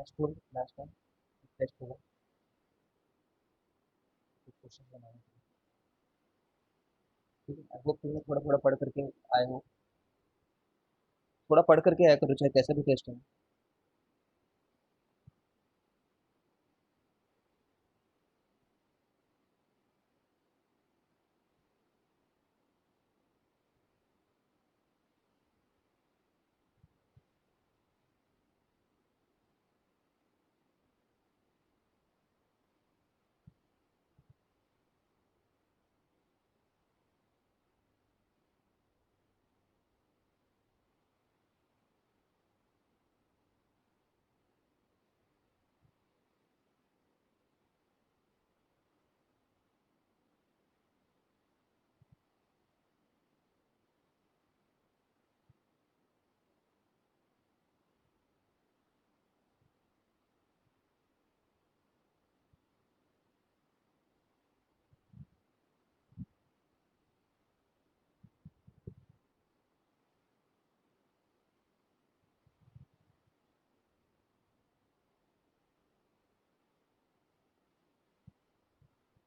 School last time test हुआ, कुछ question बनाए थे। ठीक है, वो तुमने थोड़ा थोड़ा पढ़ करके आए हो, थोड़ा पढ़ करके आया करो चाहे कैसा भी टेस्ट हो।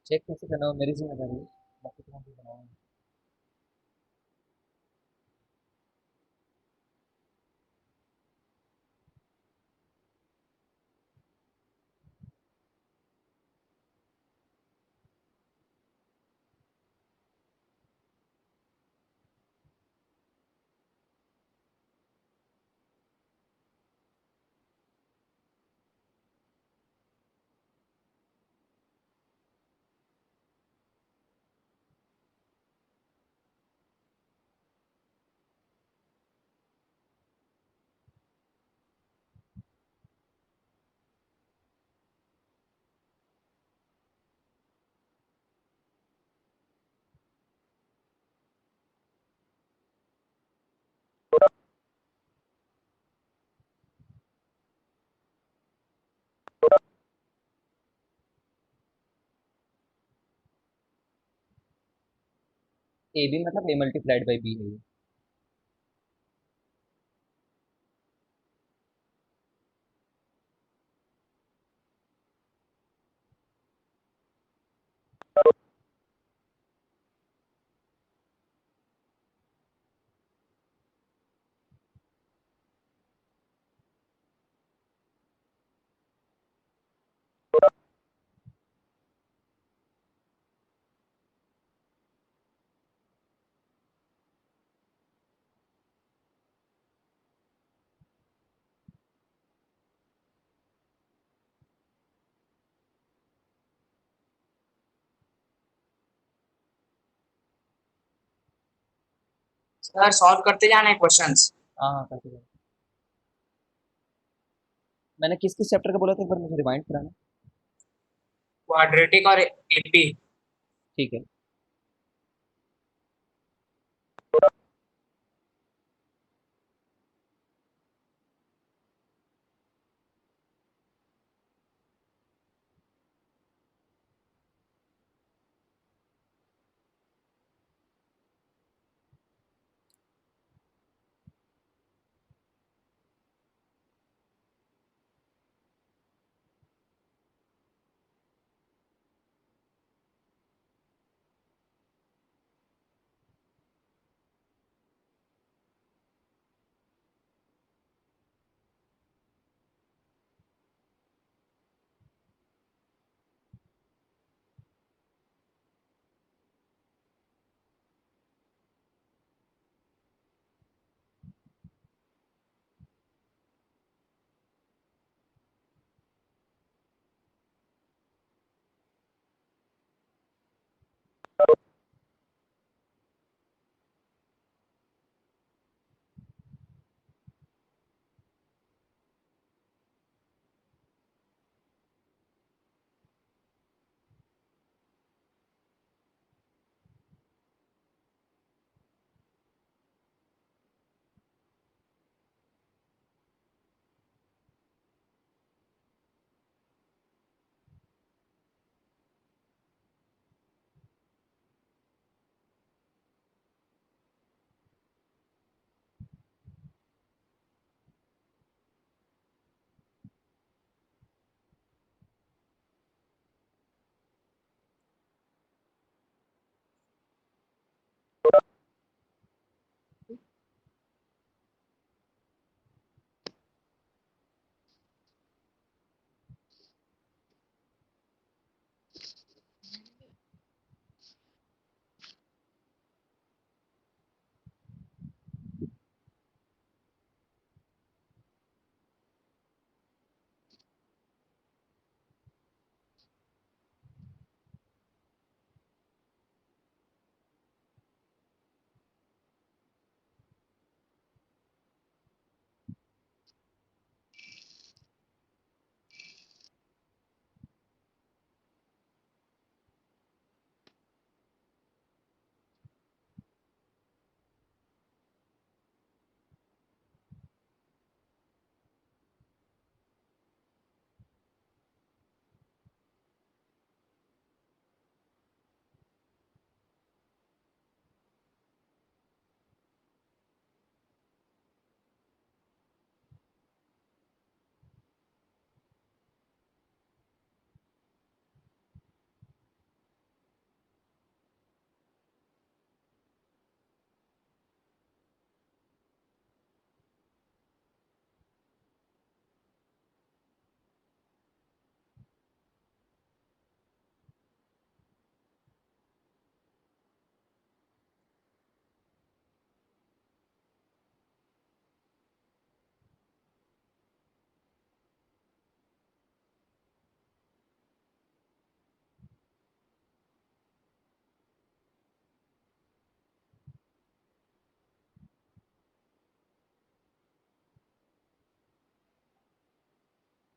चेक कैसे करना हो मेरी जिम्मेदारी है, बाकी तुम भी बनाओ। ए बी मतलब ए मल्टीप्लाइड बाई बी है ये। सर सॉल्व करते जाना है क्वेश्चंस। हाँ हाँ करके जाओ। मैंने किस किस चैप्टर का बोला था एक बार मुझे रिमाइंड कराना। क्वाड्रेटिक और एपी। ठीक है।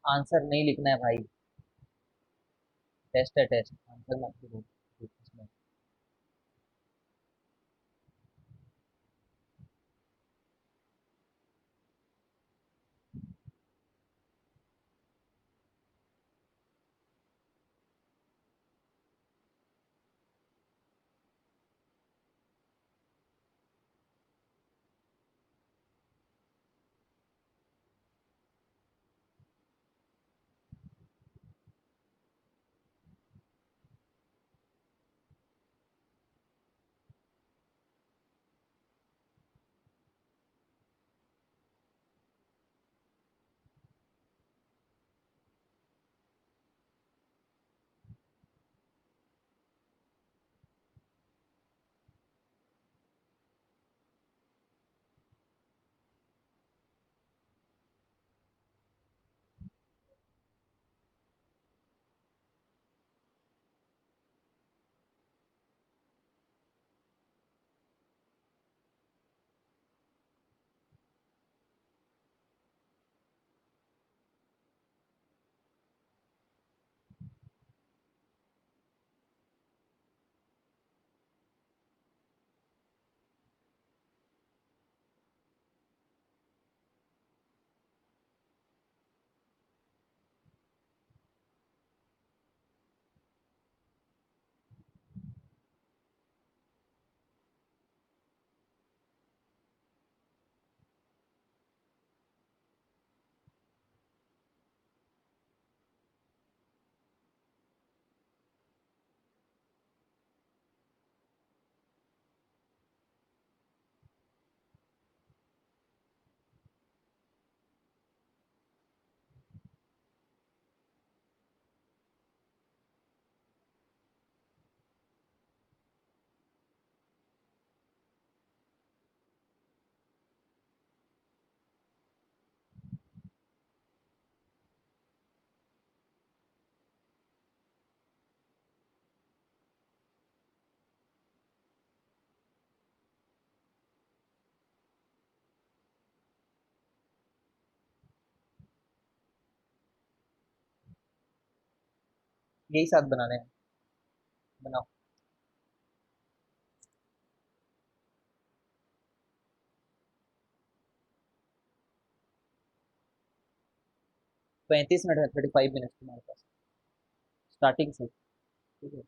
आंसर नहीं लिखना है भाई, टेस्ट है टेस्ट, आंसर मत लिखो इसमें। यही साथ बनाने हैं, बनाओ। 35 मिनट है, 35 मिनट तुम्हारे पास स्टार्टिंग से, ठीक है।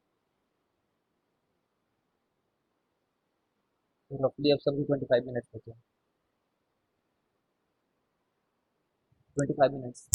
तो रफली अब सबको 25 मिनट बचे, 25 मिनट्स।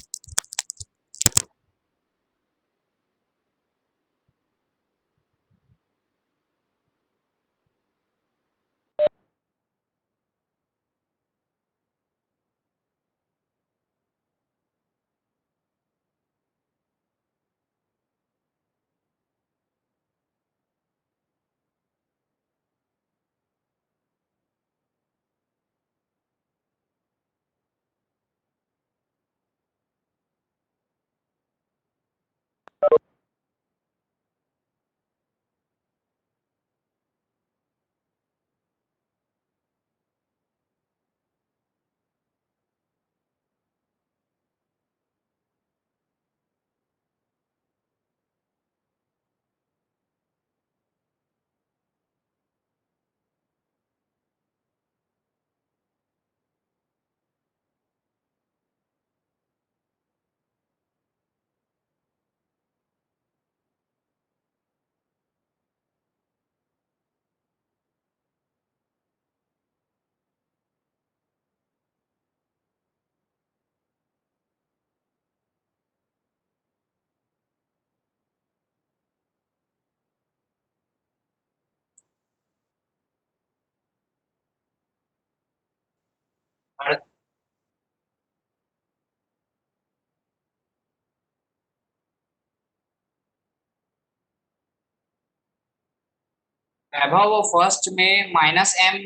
वैभव वो फर्स्ट में -m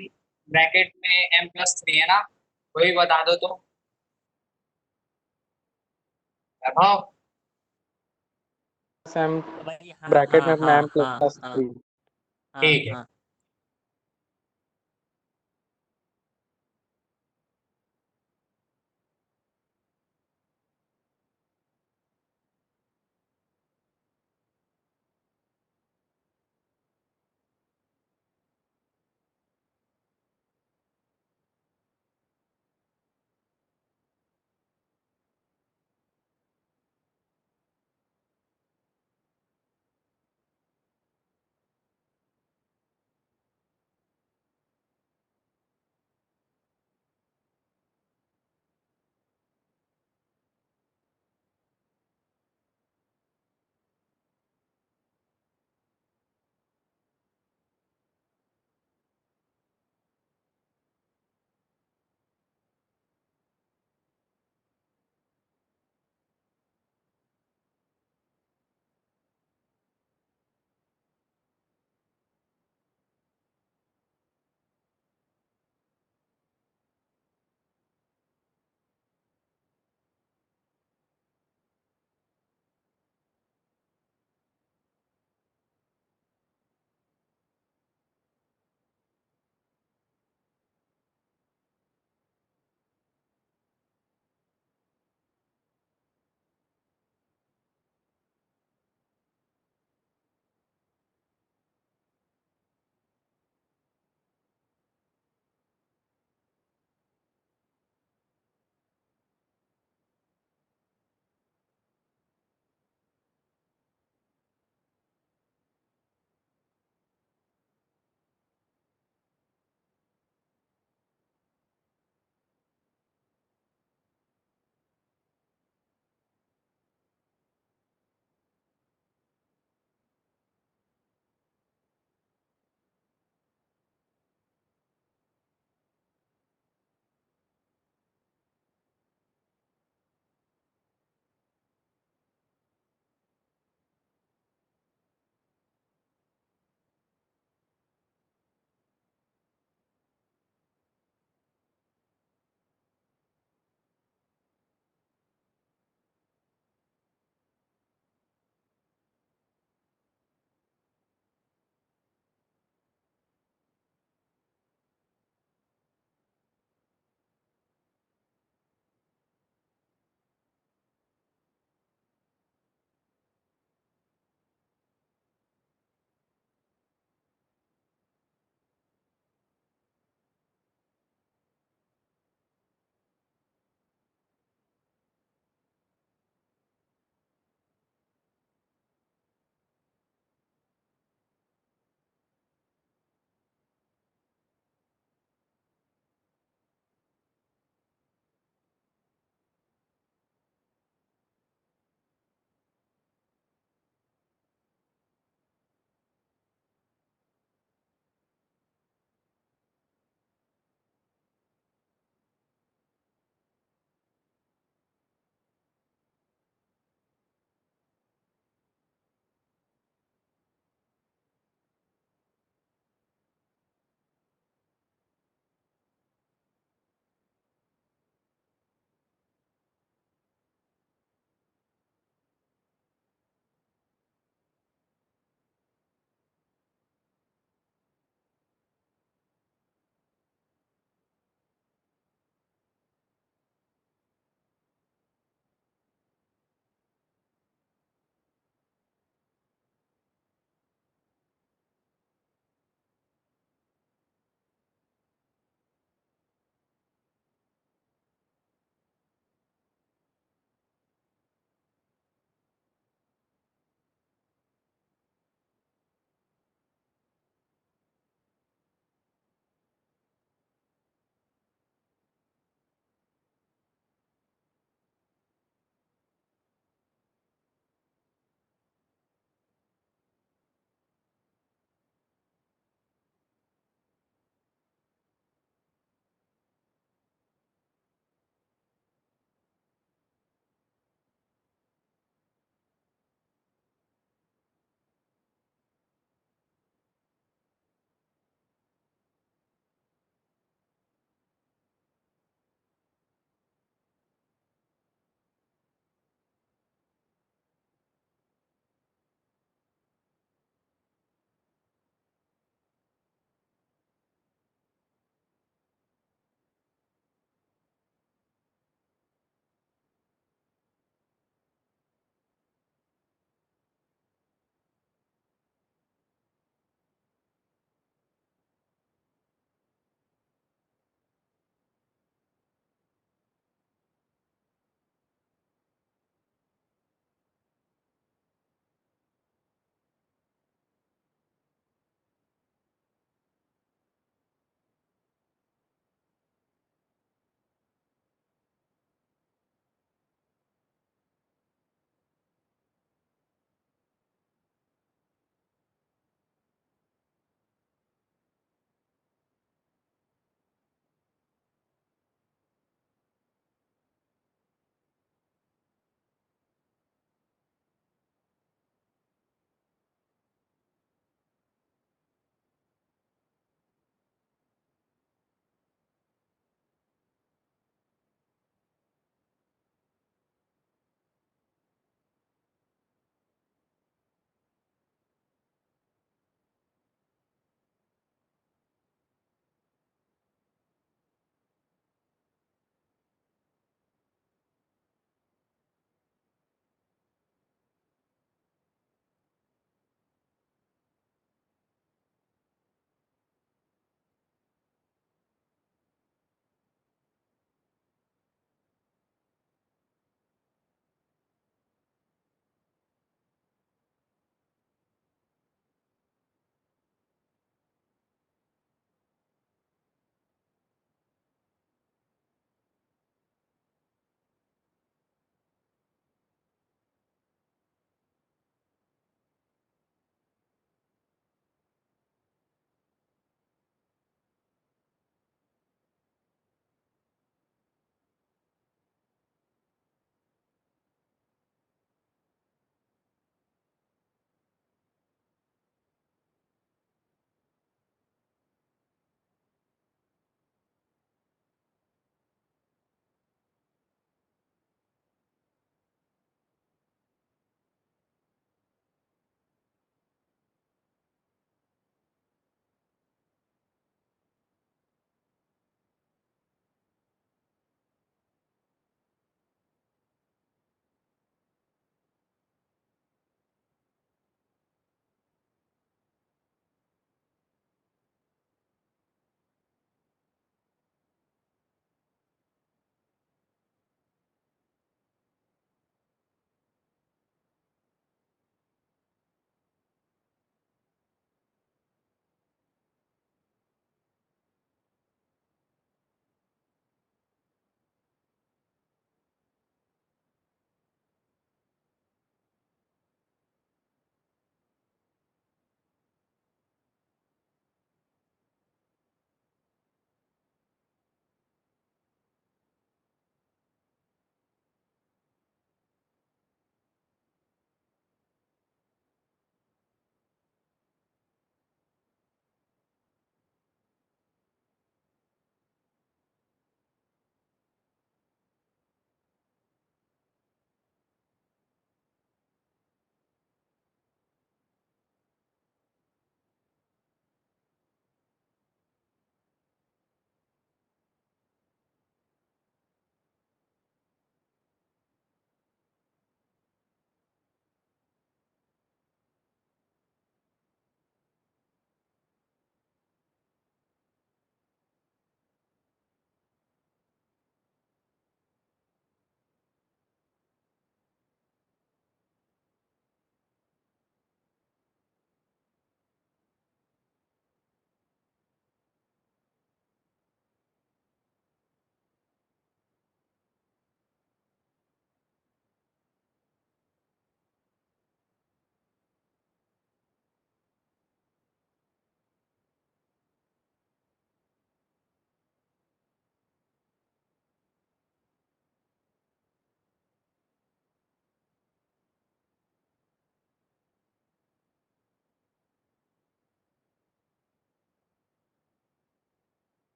ब्रैकेट में m+3 है ना, वही बता दो तो। वैभव। एम भाई हाँ ब्रैकेट हाँ में हाँ एम हाँ प्लस हाँ 3। हाँ ठीक है। हाँ।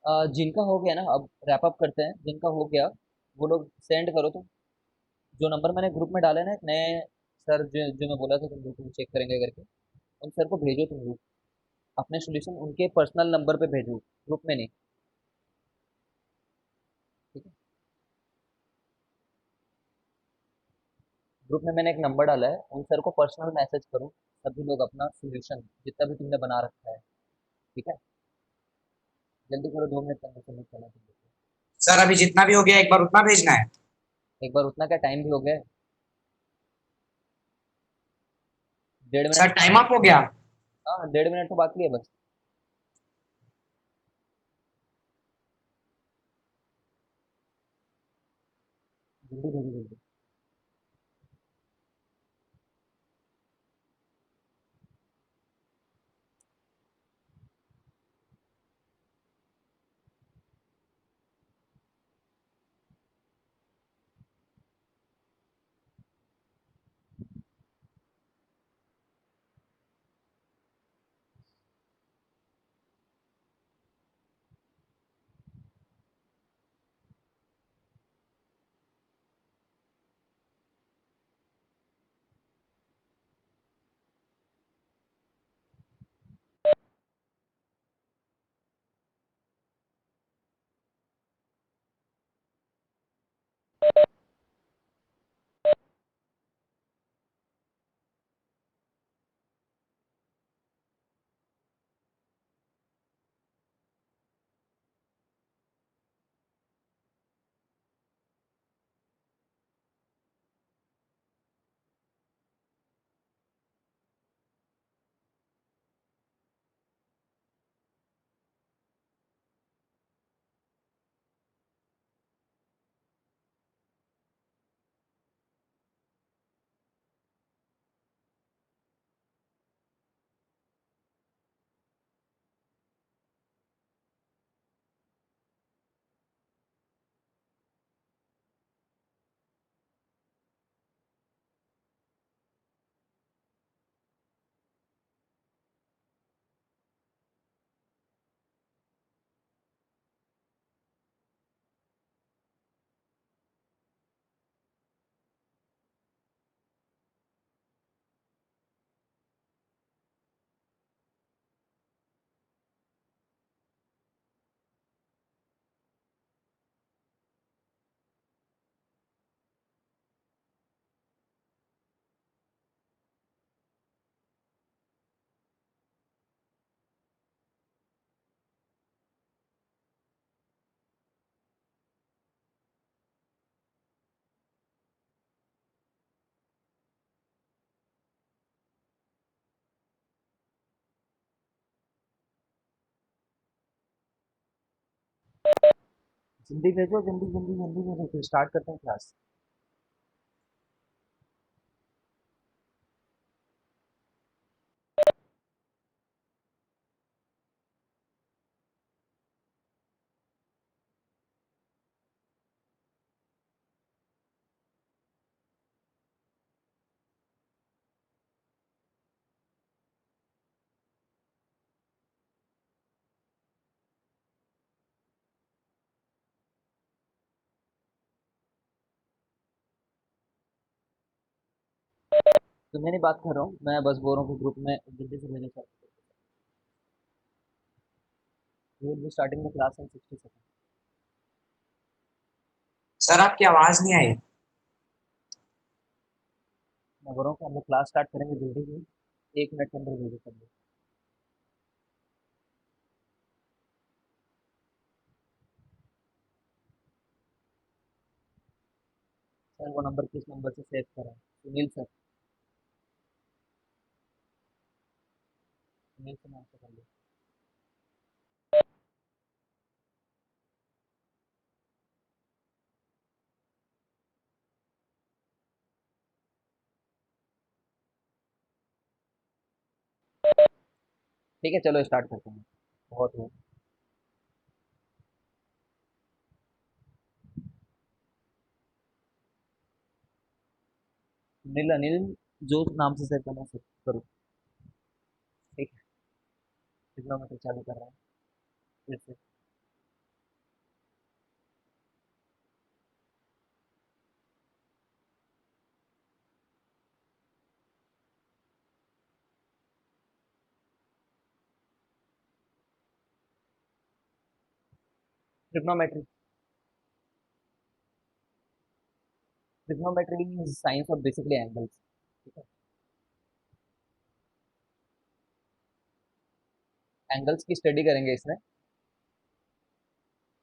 जिनका हो गया ना, अब रैप अप करते हैं, जिनका हो गया वो लोग सेंड करो तुम। जो नंबर मैंने ग्रुप में डाले ना, एक नए सर जो जो मैं बोला था तुम ग्रुप में चेक करेंगे करके, उन सर को भेजो तुम लोग अपने सोल्यूशन उनके पर्सनल नंबर पे भेजो, ग्रुप में नहीं। ठीक है। ग्रुप में मैंने एक नंबर डाला है, उन सर को पर्सनल मैसेज करो, सभी लोग अपना सोल्यूशन जितना भी तुमने बना रखा है। ठीक है। जल्दी करो, 2 मिनट करने सबमिट करना तुम लोग को। सर अभी जितना भी हो गया एक बार उतना भेजना है। एक बार उतना क्या, टाइम भी हो गया है, 1.5 मिनट सर तो टाइम बाकी अप हो गया। है। हाँ, 1.5 मिनट तो बाकी है बस। जल्दी जल्दी जल्दी। जल्दी भेजो, जल्दी जल्दी जल्दी भेजो, फिर स्टार्ट करते हैं क्लास। तो मैं नहीं बात कर रहा हूँ, मैं बस बोल रहा हूँ कि ग्रुप में जल्दी से भेजो sir. We will be starting the class in 60 second. Sir आपकी आवाज नहीं आई। मैं बोल रहा हूँ कि हम लोग क्लास स्टार्ट करेंगे जल्दी से, 1 मिनट के अंदर भेजो सब लोग। सर वो नंबर किस नंबर से सेव करें, सुनील सर, सुनील से नाम से कर लो। ठीक है, चलो स्टार्ट करते हैं। बहुत हो। सुनील अनिल, जो नाम से सेव करना है करो। ठीक है। कितना मतलब चालू कर रहा है फिर से। Trigonometry. Trigonometry is science of basically angles. ठीक है, एंगल्स की स्टडी करेंगे इसमें।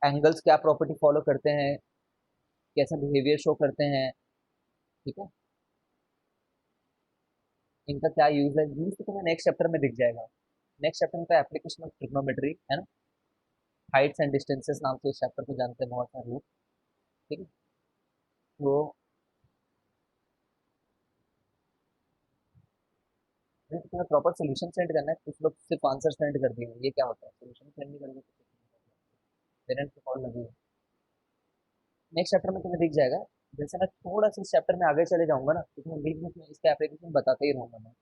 एंगल्स क्या प्रॉपर्टी फॉलो करते हैं, कैसा बिहेवियर शो करते हैं। ठीक है, इनका क्या यूज है, यूज तो तुम्हें नेक्स्ट चैप्टर में दिख जाएगा। नेक्स्ट चैप्टर में तो एप्लीकेशन ऑफ ट्रिग्नोमेट्री है ना। हाइट्स एंड डिस्टेंसेस नाम से इस चैप्टर को जानते हैं बहुत सारे लोग। ठीक है, तो तुम्हें प्रॉपर सोल्यूशन सेंड करना है। कुछ लोग सिर्फ आंसर सेंड कर दिए, ये क्या होता है, सोल्यूशन सेंड नहीं करोगे तो पेरेंट्स को कॉल लगी। नेक्स्ट चैप्टर में तुम्हें दिख जाएगा। जैसे मैं थोड़ा सा इस चैप्टर में आगे चले जाऊंगा ना, तो तुम्हें बीच बीच में इसका एप्लीकेशन बताते ही रहूंगा मैं।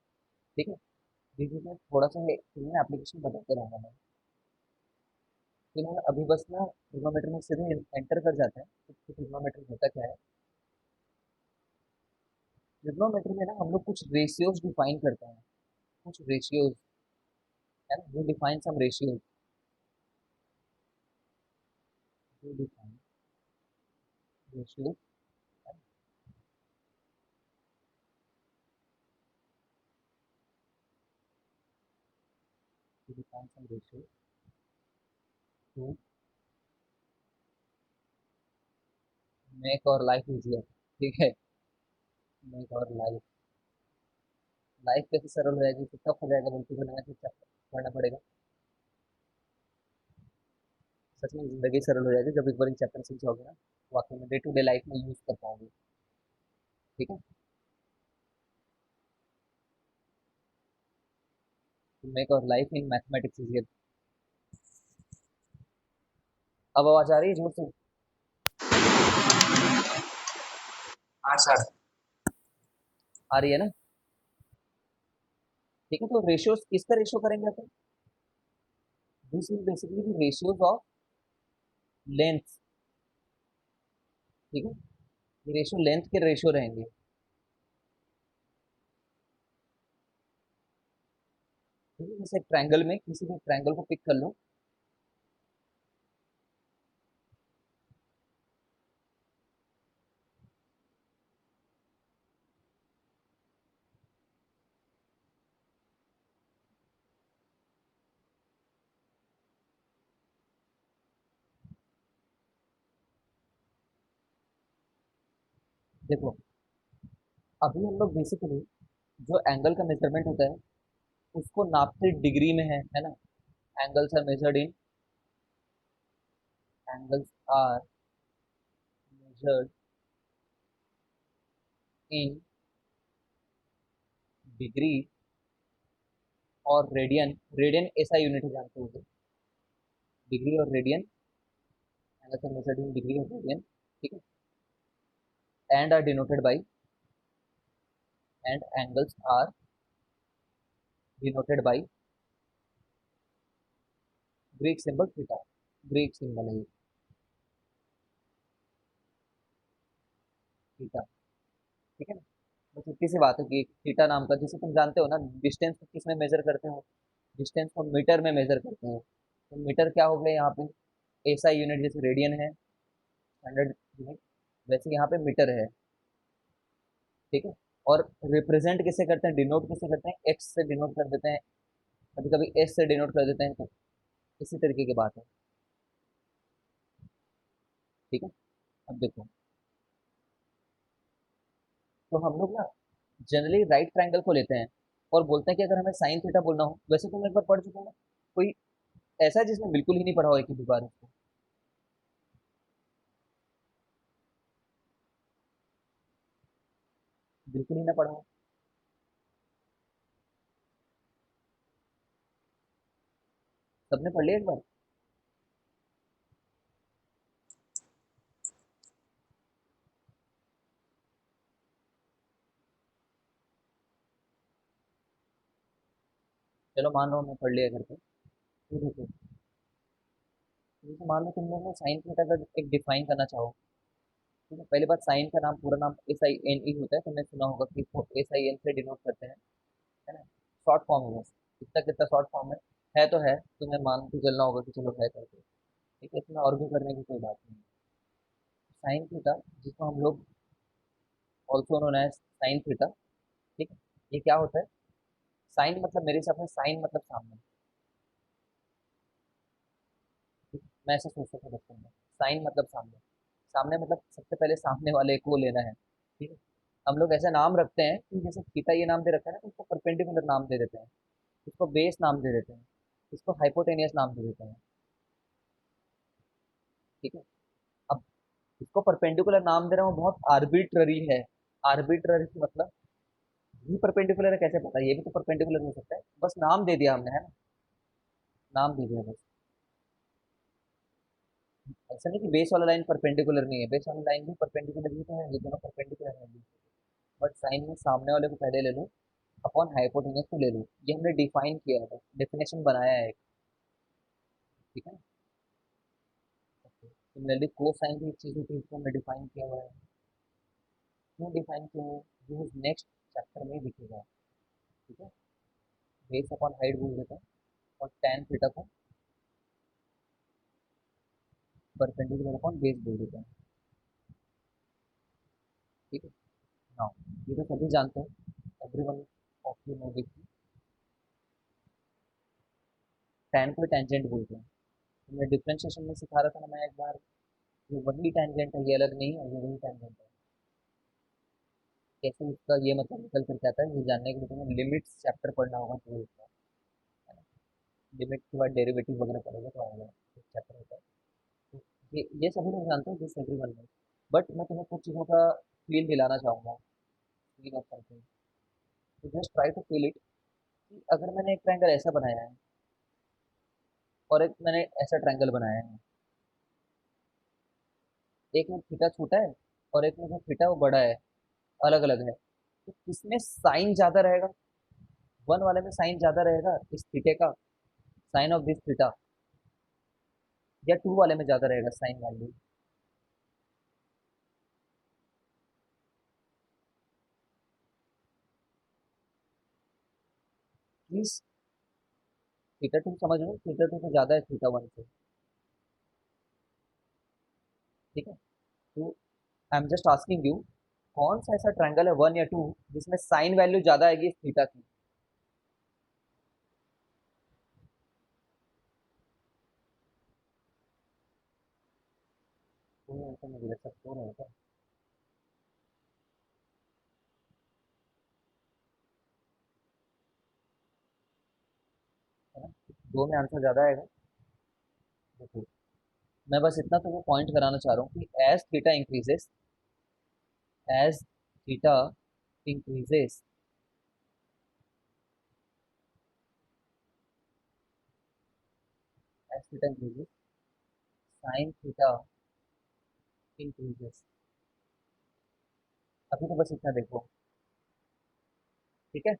ठीक है, बीच बीच में थोड़ा सा तुम्हें एप्लीकेशन बताते रहूंगा मैं। फिलहाल अभी बस ना ट्रिग्नोमेट्री में सीधे एंटर कर जाते हैं तो ट्रिग्नोमेट्री होता क्या है। ट्रिग्नोमेट्री में ना हम लोग कुछ रेशियोज डिफाइन करते हैं। कुछ रेशियोज है ना, we define some ratios. We define ratios, we define some ratios to make our life easier. ठीक है, मेक और लाइफ, लाइफ कैसे सरल हो जाएगी, टफ हो जाएगा बिल्कुल भी नहीं, चुपचाप पढ़ना पड़ेगा। सच में जिंदगी सरल हो जाएगी जब एक बार इन चैप्टर सीख जाओगे ना, वाकई में डे टू डे लाइफ में यूज कर पाओगे। ठीक है, तो make our life in mathematics easier. अब आवाज आ रही है जोर से? हाँ सर। आ रही है ना? ठीक है, तो रेशियोज किसका रेशियो करेंगे अपन? This is basically the ratios of length. ठीक है, ये रेशियो लेंथ के रेशियो रहेंगे। ठीक है, जैसे ट्रायंगल में किसी भी ट्रायंगल को पिक कर लो। देखो, अभी हम लोग बेसिकली जो एंगल का मेजरमेंट होता है उसको नापते डिग्री में है ना। Angles are measured in, angles are measured in degree और रेडियन। रेडियन ऐसा यूनिट है, जानते हो? डिग्री और radian, angles are measured in degree और रेडियन। ठीक है, and are denoted by, and angles are denoted by Greek symbol theta. Greek symbol है ये, थीटा। ठीक है ना, बस इतनी सी बात है कि थीटा नाम का, जैसे तुम जानते हो ना, डिस्टेंस को किस में मेजर करते हो? डिस्टेंस को मीटर में मेजर करते हो। तो मीटर क्या हो गया यहाँ पे? एसआई यूनिट, जैसे रेडियन है स्टैंडर्ड यूनिट, वैसे यहाँ पे मीटर है। ठीक है, और रिप्रेजेंट किसे करते हैं, डिनोट किसे करते हैं? एक्स से डिनोट कर देते हैं, कभी कभी एस से डिनोट कर देते हैं। तो इसी तरीके की बात है। ठीक है, अब देखो, तो हम लोग ना जनरली राइट ट्रायंगल को लेते हैं और बोलते हैं कि अगर हमें साइन थीटा बोलना हो, वैसे तुम एक बार पढ़ चुके हो ना? कोई ऐसा है जिसने बिल्कुल ही नहीं पढ़ा हो एक ही भी बार उसको? बिल्कुल ही ना पढ़ा हो? सबने पढ़ लिया एक बार? चलो मान लो मैं पढ़ लिया करके। तो देखो, जैसे मान लो तुम लोग ना साइन थीटा का एक डिफाइन करना चाहो। ठीक है, पहली बात, साइन का नाम पूरा नाम एस आई एन ई होता है, तुमने सुना होगा कि एस आई एन से डिनोट करते हैं, है ना। शॉर्ट फॉर्म है बस, इतना कितना शॉर्ट फॉर्म है तो है, तुम्हें मान के चलना होगा कि चलो है करके। ठीक है, इसमें आर्ग्यू करने की कोई बात नहीं है। साइन थीटा, जिसको हम लोग also known as sine theta, ठीक है, ये क्या होता है? साइन मतलब मेरे हिसाब से साइन मतलब सामने, ठीक है? मैं ऐसा सोचता था बचपन में, साइन मतलब सामने। सामने मतलब सबसे पहले सामने वाले को लेना है, ठीक है। हम लोग ऐसा नाम रखते हैं कि जैसे थीटा ये नाम दे रखा है ना, तो उसको परपेंडिकुलर नाम दे देते हैं, इसको बेस नाम दे देते हैं, इसको हाइपोटेनियस नाम दे देते हैं, ठीक है। अब इसको परपेंडिकुलर नाम दे रहा हूँ, बहुत आर्बिट्ररी है। आर्बिट्ररी मतलब ये परपेंडिकुलर है कैसे पता? ये भी तो परपेंडिकुलर हो सकता है, बस नाम दे दिया हमने, है ना, नाम दे दिया बस। ऐसा नहीं कि बेस वाला लाइन परपेंडिकुलर नहीं है, बेस वाला लाइन भी परपेंडिकुलर ही तो है, ये दोनों परपेंडिकुलर है। बट साइन में सामने वाले को पहले ले लो, अपॉन हाइपोटेनस को ले लो, ये हमने डिफाइन किया है, डेफिनेशन बनाया है, ठीक है। सिमिलरली कोसाइन भी एक चीज होती है, इसको हमने डिफाइन किया हुआ है। क्यों डिफाइन किया है? ये नेक्स्ट चैप्टर में ही दिखेगा, ठीक है। बेस अपॉन हाइट बोल देते हैं, और tan थीटा को परपेंडिकुलर अपॉन बेस बोल देते हैं, ठीक है। नाउ ये तो सभी जानते हैं, everyone of you know this. tan को टेंजेंट बोलते हैं। तो मैं डिफरेंशिएशन में सिखा रहा था ना मैं एक बार, ये वही टेंजेंट है, ये अलग नहीं है, ये वही टेंजेंट है। कैसे इसका ये मतलब निकल कर आता है, ये जानने के लिए तुम्हें लिमिट्स चैप्टर पढ़ना होगा तो इसका, है ना। लिमिट के बाद डेरिवेटिव वगैरह पढ़ोगे तो आएगा, एक चैप्टर होता है। तो ये सभी लोग जानते हैं, दिस एवरीवन में। बट मैं तुम्हें कुछ चीज़ों का फील दिलाना चाहूँगा, फील ऑफ समथिंग, तो just try to feel it. कि अगर मैंने एक ट्रायंगल ऐसा बनाया है, और एक मैंने ऐसा ट्रायंगल बनाया है, एक में थीटा छोटा है और एक में जो थीटा वो बड़ा है, अलग अलग है, तो किसमें साइन ज्यादा रहेगा? वन वाले में साइन ज्यादा रहेगा इस थीटे का, साइन ऑफ दिस थीटा, या टू वाले में ज्यादा रहेगा sine value? Please, theta two समझ लो, थीटा टू तो ज्यादा है थीटा वन से, ठीक है। तो I am just asking you, कौन सा ऐसा ट्रायंगल है, वन या टू, जिसमें साइन वैल्यू ज्यादा आएगी इस थीटा की? कोई आंसर नहीं दे सकता, हो रहा है है ना? दो में आंसर ज्यादा आएगा। देखो, मैं बस इतना तो पॉइंट कराना चाह रहा हूँ कि as theta increases, as theta increases, sine theta increases. अभी तो बस इतना देखो, ठीक है।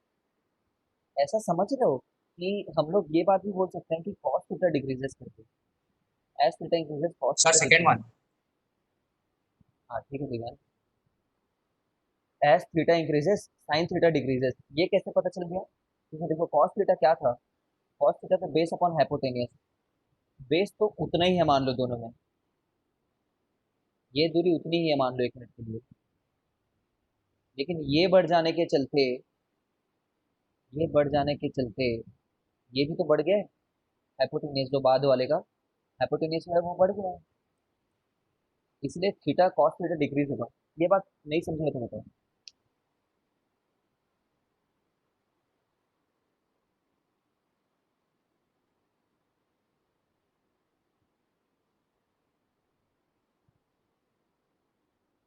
ऐसा समझ रहे हो कि हम लोग ये बात भी बोल सकते हैं कि कॉस थीटा डिक्रीजेस करके, as theta increases cos sir theta second decreases. One. हाँ ठीक है ठीक है, as theta increases sine theta decreases, ये कैसे पता चल गया? क्योंकि देखो कॉस थीटा क्या था, कॉस थीटा तो बेस अपॉन हाइपोटेनियस, बेस तो उतना ही है मान लो दोनों में, ये दूरी उतनी ही है मान लो एक मिनट के लिए, लेकिन ये बढ़ जाने के चलते ये भी तो बढ़ गया है, हाइपोटेनियस जो बाद वाले का हाइपोटेनियस है वो बढ़ गया है, इसलिए थीटा कॉस थीटा डिक्रीज होगा। ये बात नहीं समझे तो बताओ।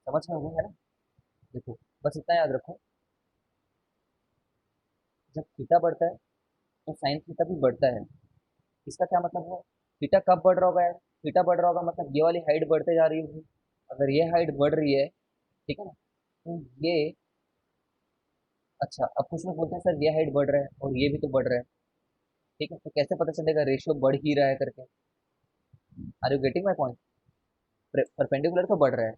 समझ में होगा, है ना। देखो, बस इतना याद रखो, जब थीटा बढ़ता है तो साइन थीटा भी बढ़ता है। इसका क्या मतलब है? थीटा कब बढ़ रहा होगा यार? थीटा बढ़ रहा होगा मतलब ये वाली हाइट बढ़ते जा रही होगी। अगर ये हाइट बढ़ रही है, ठीक है ना, तो ये, अच्छा अब कुछ लोग बोलते हैं सर ये हाइट बढ़ रहा है और ये भी तो बढ़ रहा है, ठीक है, तो कैसे पता चलेगा रेशियो बढ़ ही रहा है करके? Are you getting my point? Perpendicular तो बढ़ रहा है,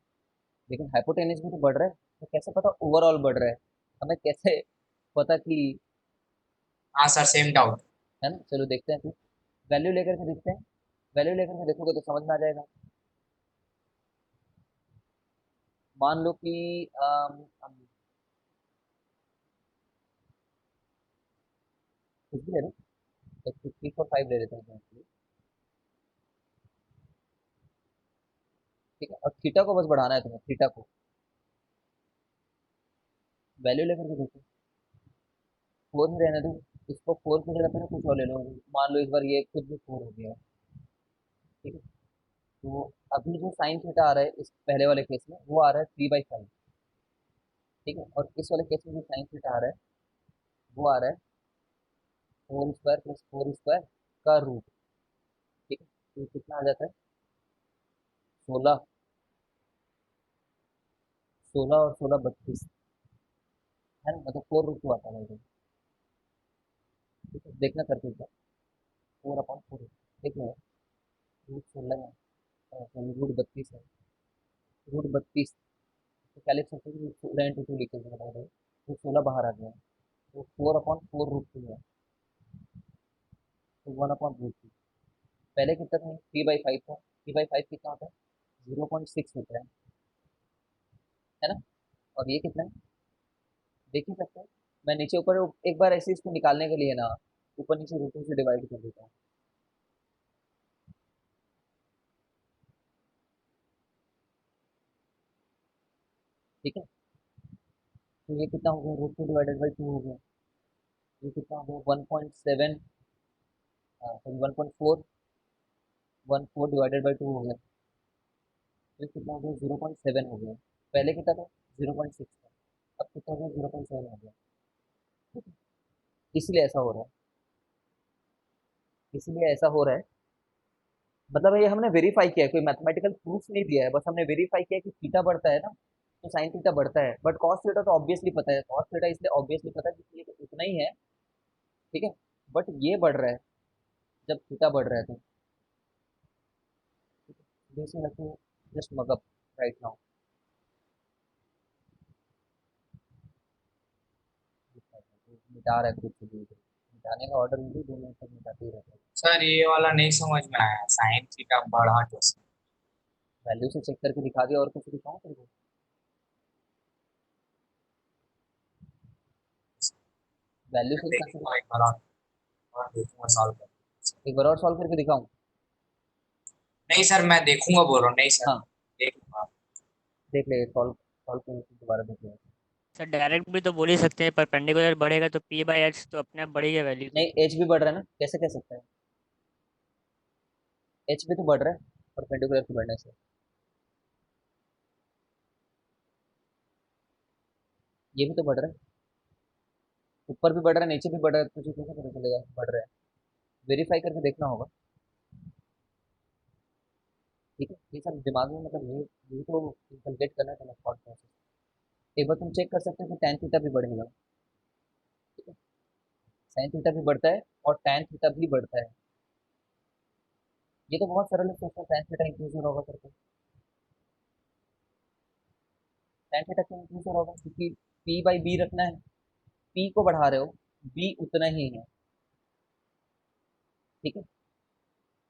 लेकिन हाइपोटेनियस भी तो बढ़ रहा है, तो कैसे पता ओवरऑल बढ़ रहा है? हमें कैसे पता कि, हाँ सर, सेम डाउट। है ना, चलो देखते हैं फिर, वैल्यू लेकर के देखते हैं। वैल्यू लेकर के देखोगे तो समझ में आ जाएगा। मान लो कि कुछ भी ले लो, एक 3 4 5 ले लेते हैं इसलिए। ठीक है, और थीटा को बस बढ़ाना है तुम्हें, थीटा को। वैल्यू लेकर के देखो, 4 ही रहने दो, इसको 4 की जगह पे ना कुछ और ले लो। मान लो इस बार ये खुद भी 4 हो गया। ठीक है, तो अभी जो साइन थीटा आ रहा है इस पहले वाले केस में, वो आ रहा है 3/5। ठीक है, और इस वाले केस में जो साइन थीटा आ रहा है वो आ रहा है 4² + 4² का रूट। ठीक है, तो ये कितना आ जाता है? 16। 16 और 16 32, है ना, मतलब 4√2 आता है भाई। ठीक है, देखना करके क्या, 4/4 देख लो। रूट 16 है, रूट 32 है, रूट 32। तो क्या लिख सकते हैं कि 16 × 2 लिख के बता दो, तो 16 बाहर आ गया, तो 4/4√2 है, तो 1/√2। पहले कितना था? 3/5 था, 3/5 कितना होता है? 0.6 होता है ना। और ये कितना है, देख ही सकते हैं। मैं नीचे ऊपर एक बार ऐसे इसको निकालने के लिए ना, ऊपर नीचे रूटों से डिवाइड कर देता हूँ। ठीक है, तो ये कितना हो गया? √2/2 हो गया। ये कितना हो गया? 1.7, सॉरी 1.4 हो गया। तो ये कितना हो गया? 0.7 हो गया। पहले कितना था? 0.6 था, अब कितना हो गया? 0.7 हो गया। ठीक है? इसलिए ऐसा हो रहा है, इसलिए ऐसा हो रहा है। मतलब ये हमने वेरीफाई किया है, कोई मैथमेटिकल प्रूफ नहीं दिया है, बस हमने वेरीफाई किया है कि थीटा बढ़ता है ना, तो साइन थीटा बढ़ता है। बट कॉस थीटा तो ऑब्वियसली पता है, कॉस थीटा इसलिए ऑब्वियसली पता है क्योंकि ये तो उतना ही है। ठीक है, बट ये बढ़ रहा है जब थीटा बढ़ रहा है तो। This you have to just mug up right now. मिटा रहा है खुद से, मिटाने का ऑर्डर मुझे 2 मिनट तक मिटाते ही रहता है। सर ये वाला नहीं समझ में आया, साइन थीटा बढ़ा कैसे? वैल्यू से चेक करके दिखा दिया, और कुछ दिखाऊं तेरे को? वैल्यू से कैसे? देखूंगा एक बार और देखूंगा सॉल्व कर। एक बार और सॉल्व करके दिखाऊं? नहीं सर, मैं देखूंगा बोल रहा हूँ, नहीं सर, हाँ, देख लूंगा। देख ले, सॉल्व सॉल्व करके दोबारा देख ले। सर डायरेक्ट भी तो बोल ही सकते हैं, परपेंडिकुलर बढ़ेगा तो p/h तो अपने आप बढ़ेगा वैल्यू तो। नहीं, एच भी बढ़ रहा है ना, कैसे कह सकते हैं? एच भी तो बढ़ रहा है परपेंडिकुलर के बढ़ने से। ये भी तो बढ़ रहा है, ऊपर भी बढ़ रहा है, नीचे भी बढ़ रहा है, तुझे कैसे पता चलेगा बढ़ रहा है? वेरीफाई करके देखना होगा। ठीक है, ये सब दिमाग में, मतलब ये तो कैलकुलेट करना है थॉट प्रोसेस। एक बार तुम चेक कर सकते हो कि tan थीटा भी बढ़ेगा। ठीक है, sin थीटा भी बढ़ता है और tan थीटा भी बढ़ता है। ये तो बहुत सरल है, सोचना tan थीटा इंक्रीज हो रहा होगा करके। tan थीटा क्यों इंक्रीज हो रहा होगा? क्योंकि p/b रखना है, p को बढ़ा रहे हो, b उतना ही है। ठीक है,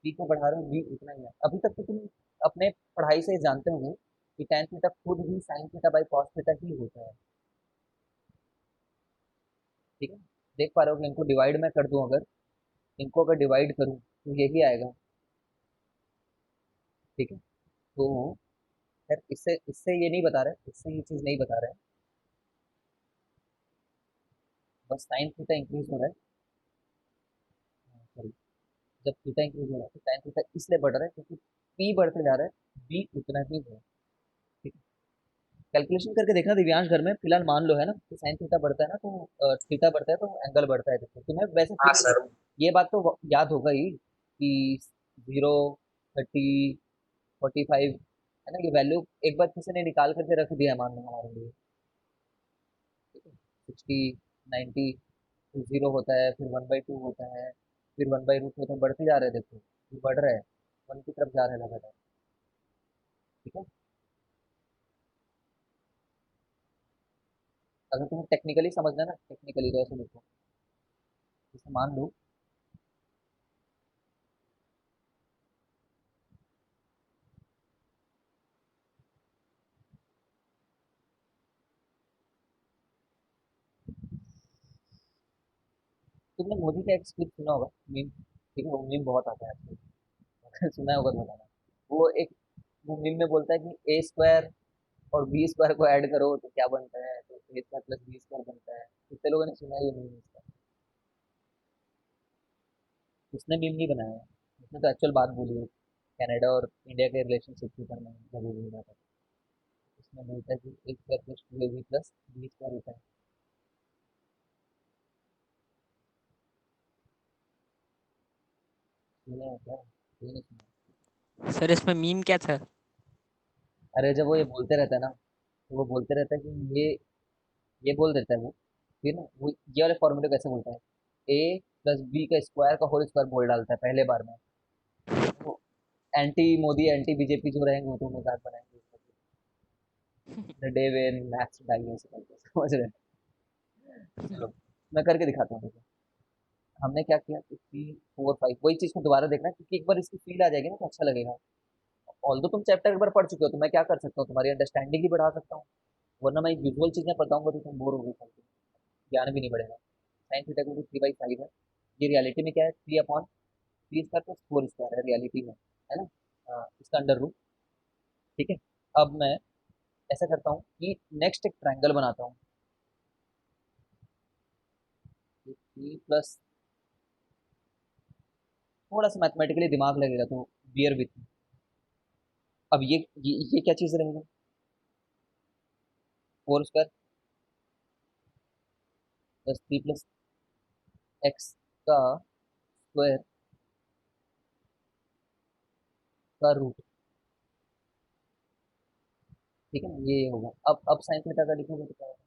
p को बढ़ा रहे हो, b उतना ही है। अभी तक तो तुम अपने पढ़ाई से जानते होंगे कि tan थीटा खुद भी sin theta by cos theta ही होता है। ठीक है, देख पा रहे हो कि इनको डिवाइड मैं कर दूं अगर, इनको अगर डिवाइड करूं तो यही आएगा। ठीक है, तो खैर इससे इससे ये नहीं बता रहे, इससे ये चीज़ नहीं बता रहे, बस साइन थीटा इंक्रीज हो रहा है। सॉरी, जब थीटा इंक्रीज हो रहा है तो साइन थीटा इसलिए बढ़ रहा है क्योंकि पी बढ़ते जा रहा है, बी उतना ही है। ठीक है, कैलकुलेशन करके देखना दिव्यांश घर में, फिलहाल मान लो है ना कि साइन थीटा बढ़ता है ना, तो थीटा बढ़ता है तो एंगल बढ़ता है। देखो तुम्हें वैसे हाँ फिगर सर। ये बात तो याद होगा ही कि 0 30 45, है ना, ये वैल्यू एक बार किसी ने निकाल करके रख दिया है मान लो हमारे लिए। ठीक है, 60 90, फिर 0 होता है, फिर 1/2 होता है, फिर 1/√2 होता है, बढ़ते जा रहे हैं। देखो ये बढ़ रहा है, 1 की तरफ जा रहा है लगातार। ठीक है, अगर तुम्हें टेक्निकली समझना है ना, टेक्निकली तो ऐसे देखो, जैसे मान लो तुमने मोदी का एक स्क्रिप्ट सुना होगा, मीम, ठीक है, वो मीम बहुत आता है आजकल। सुना होगा तो बताना। वो एक, वो मीम में बोलता है कि ए स्क्वायर और बी स्क्वायर को ऐड करो तो क्या बनता है, तो ए स्क्वायर प्लस बी स्क्वायर बनता है। कितने लोगों ने सुना है ये मीम इसका? उसने मीम नहीं बनाया है, उसने तो एक्चुअल बात बोली है। कनाडा और इंडिया के रिलेशनशिप के ऊपर में जब वो बोल रहा था, उसमें बोलता है कि a square plus two a b plus b square होता है। सुना है क्या? ये नहीं सुना? सर इसमें मीम क्या था? अरे जब वो ये बोलते रहता है ना, तो वो बोलते रहता है कि ये बोल देता है वो, फिर ना वो ये वाले फॉर्मूले कैसे बोलता है, ए प्लस बी का स्क्वायर का होल स्क्वायर बोल डालता है पहले बार में। वो एंटी मोदी एंटी बीजेपी जो रहेंगे वो तो मजाक बनाएंगे the day when maths die, ऐसे करके, समझ रहे हैं? चलो मैं करके दिखाता हूँ, देखो। हमने क्या किया कि 3 4 5 वही चीज को दोबारा देखना है, क्योंकि एक बार इसकी फील आ जाएगी ना तो अच्छा लगेगा। ऑल्दो तुम चैप्टर एक बार पढ़ चुके हो तो मैं क्या कर सकता हूँ, तुम्हारी अंडरस्टैंडिंग ही बढ़ा सकता हूँ। वरना मैं यूजुअल चीजें बताऊंगा तो तुम बोर हो गए, ज्ञान भी नहीं बढ़ेगा। साइन थीटा को 3/5 है। ये रियलिटी में क्या है, 3/3 स्क्वायर प्लस 4 स्क्वायर है रियलिटी में, है ना? इसका अंडर रूट। ठीक है। अब मैं ऐसा करता हूँ कि नेक्स्ट एक ट्रायंगल बनाता हूँ। 3 प्लस, थोड़ा सा मैथमेटिकली दिमाग लगेगा तो बियर विथ। अब ये क्या चीज रहेगा, 4 स्क्वायर प्लस 3 प्लस एक्स का स्क्वायर का रूट। ठीक है ना, ये होगा। अब साइन थीटा का लिखोगे तो क्या होगा?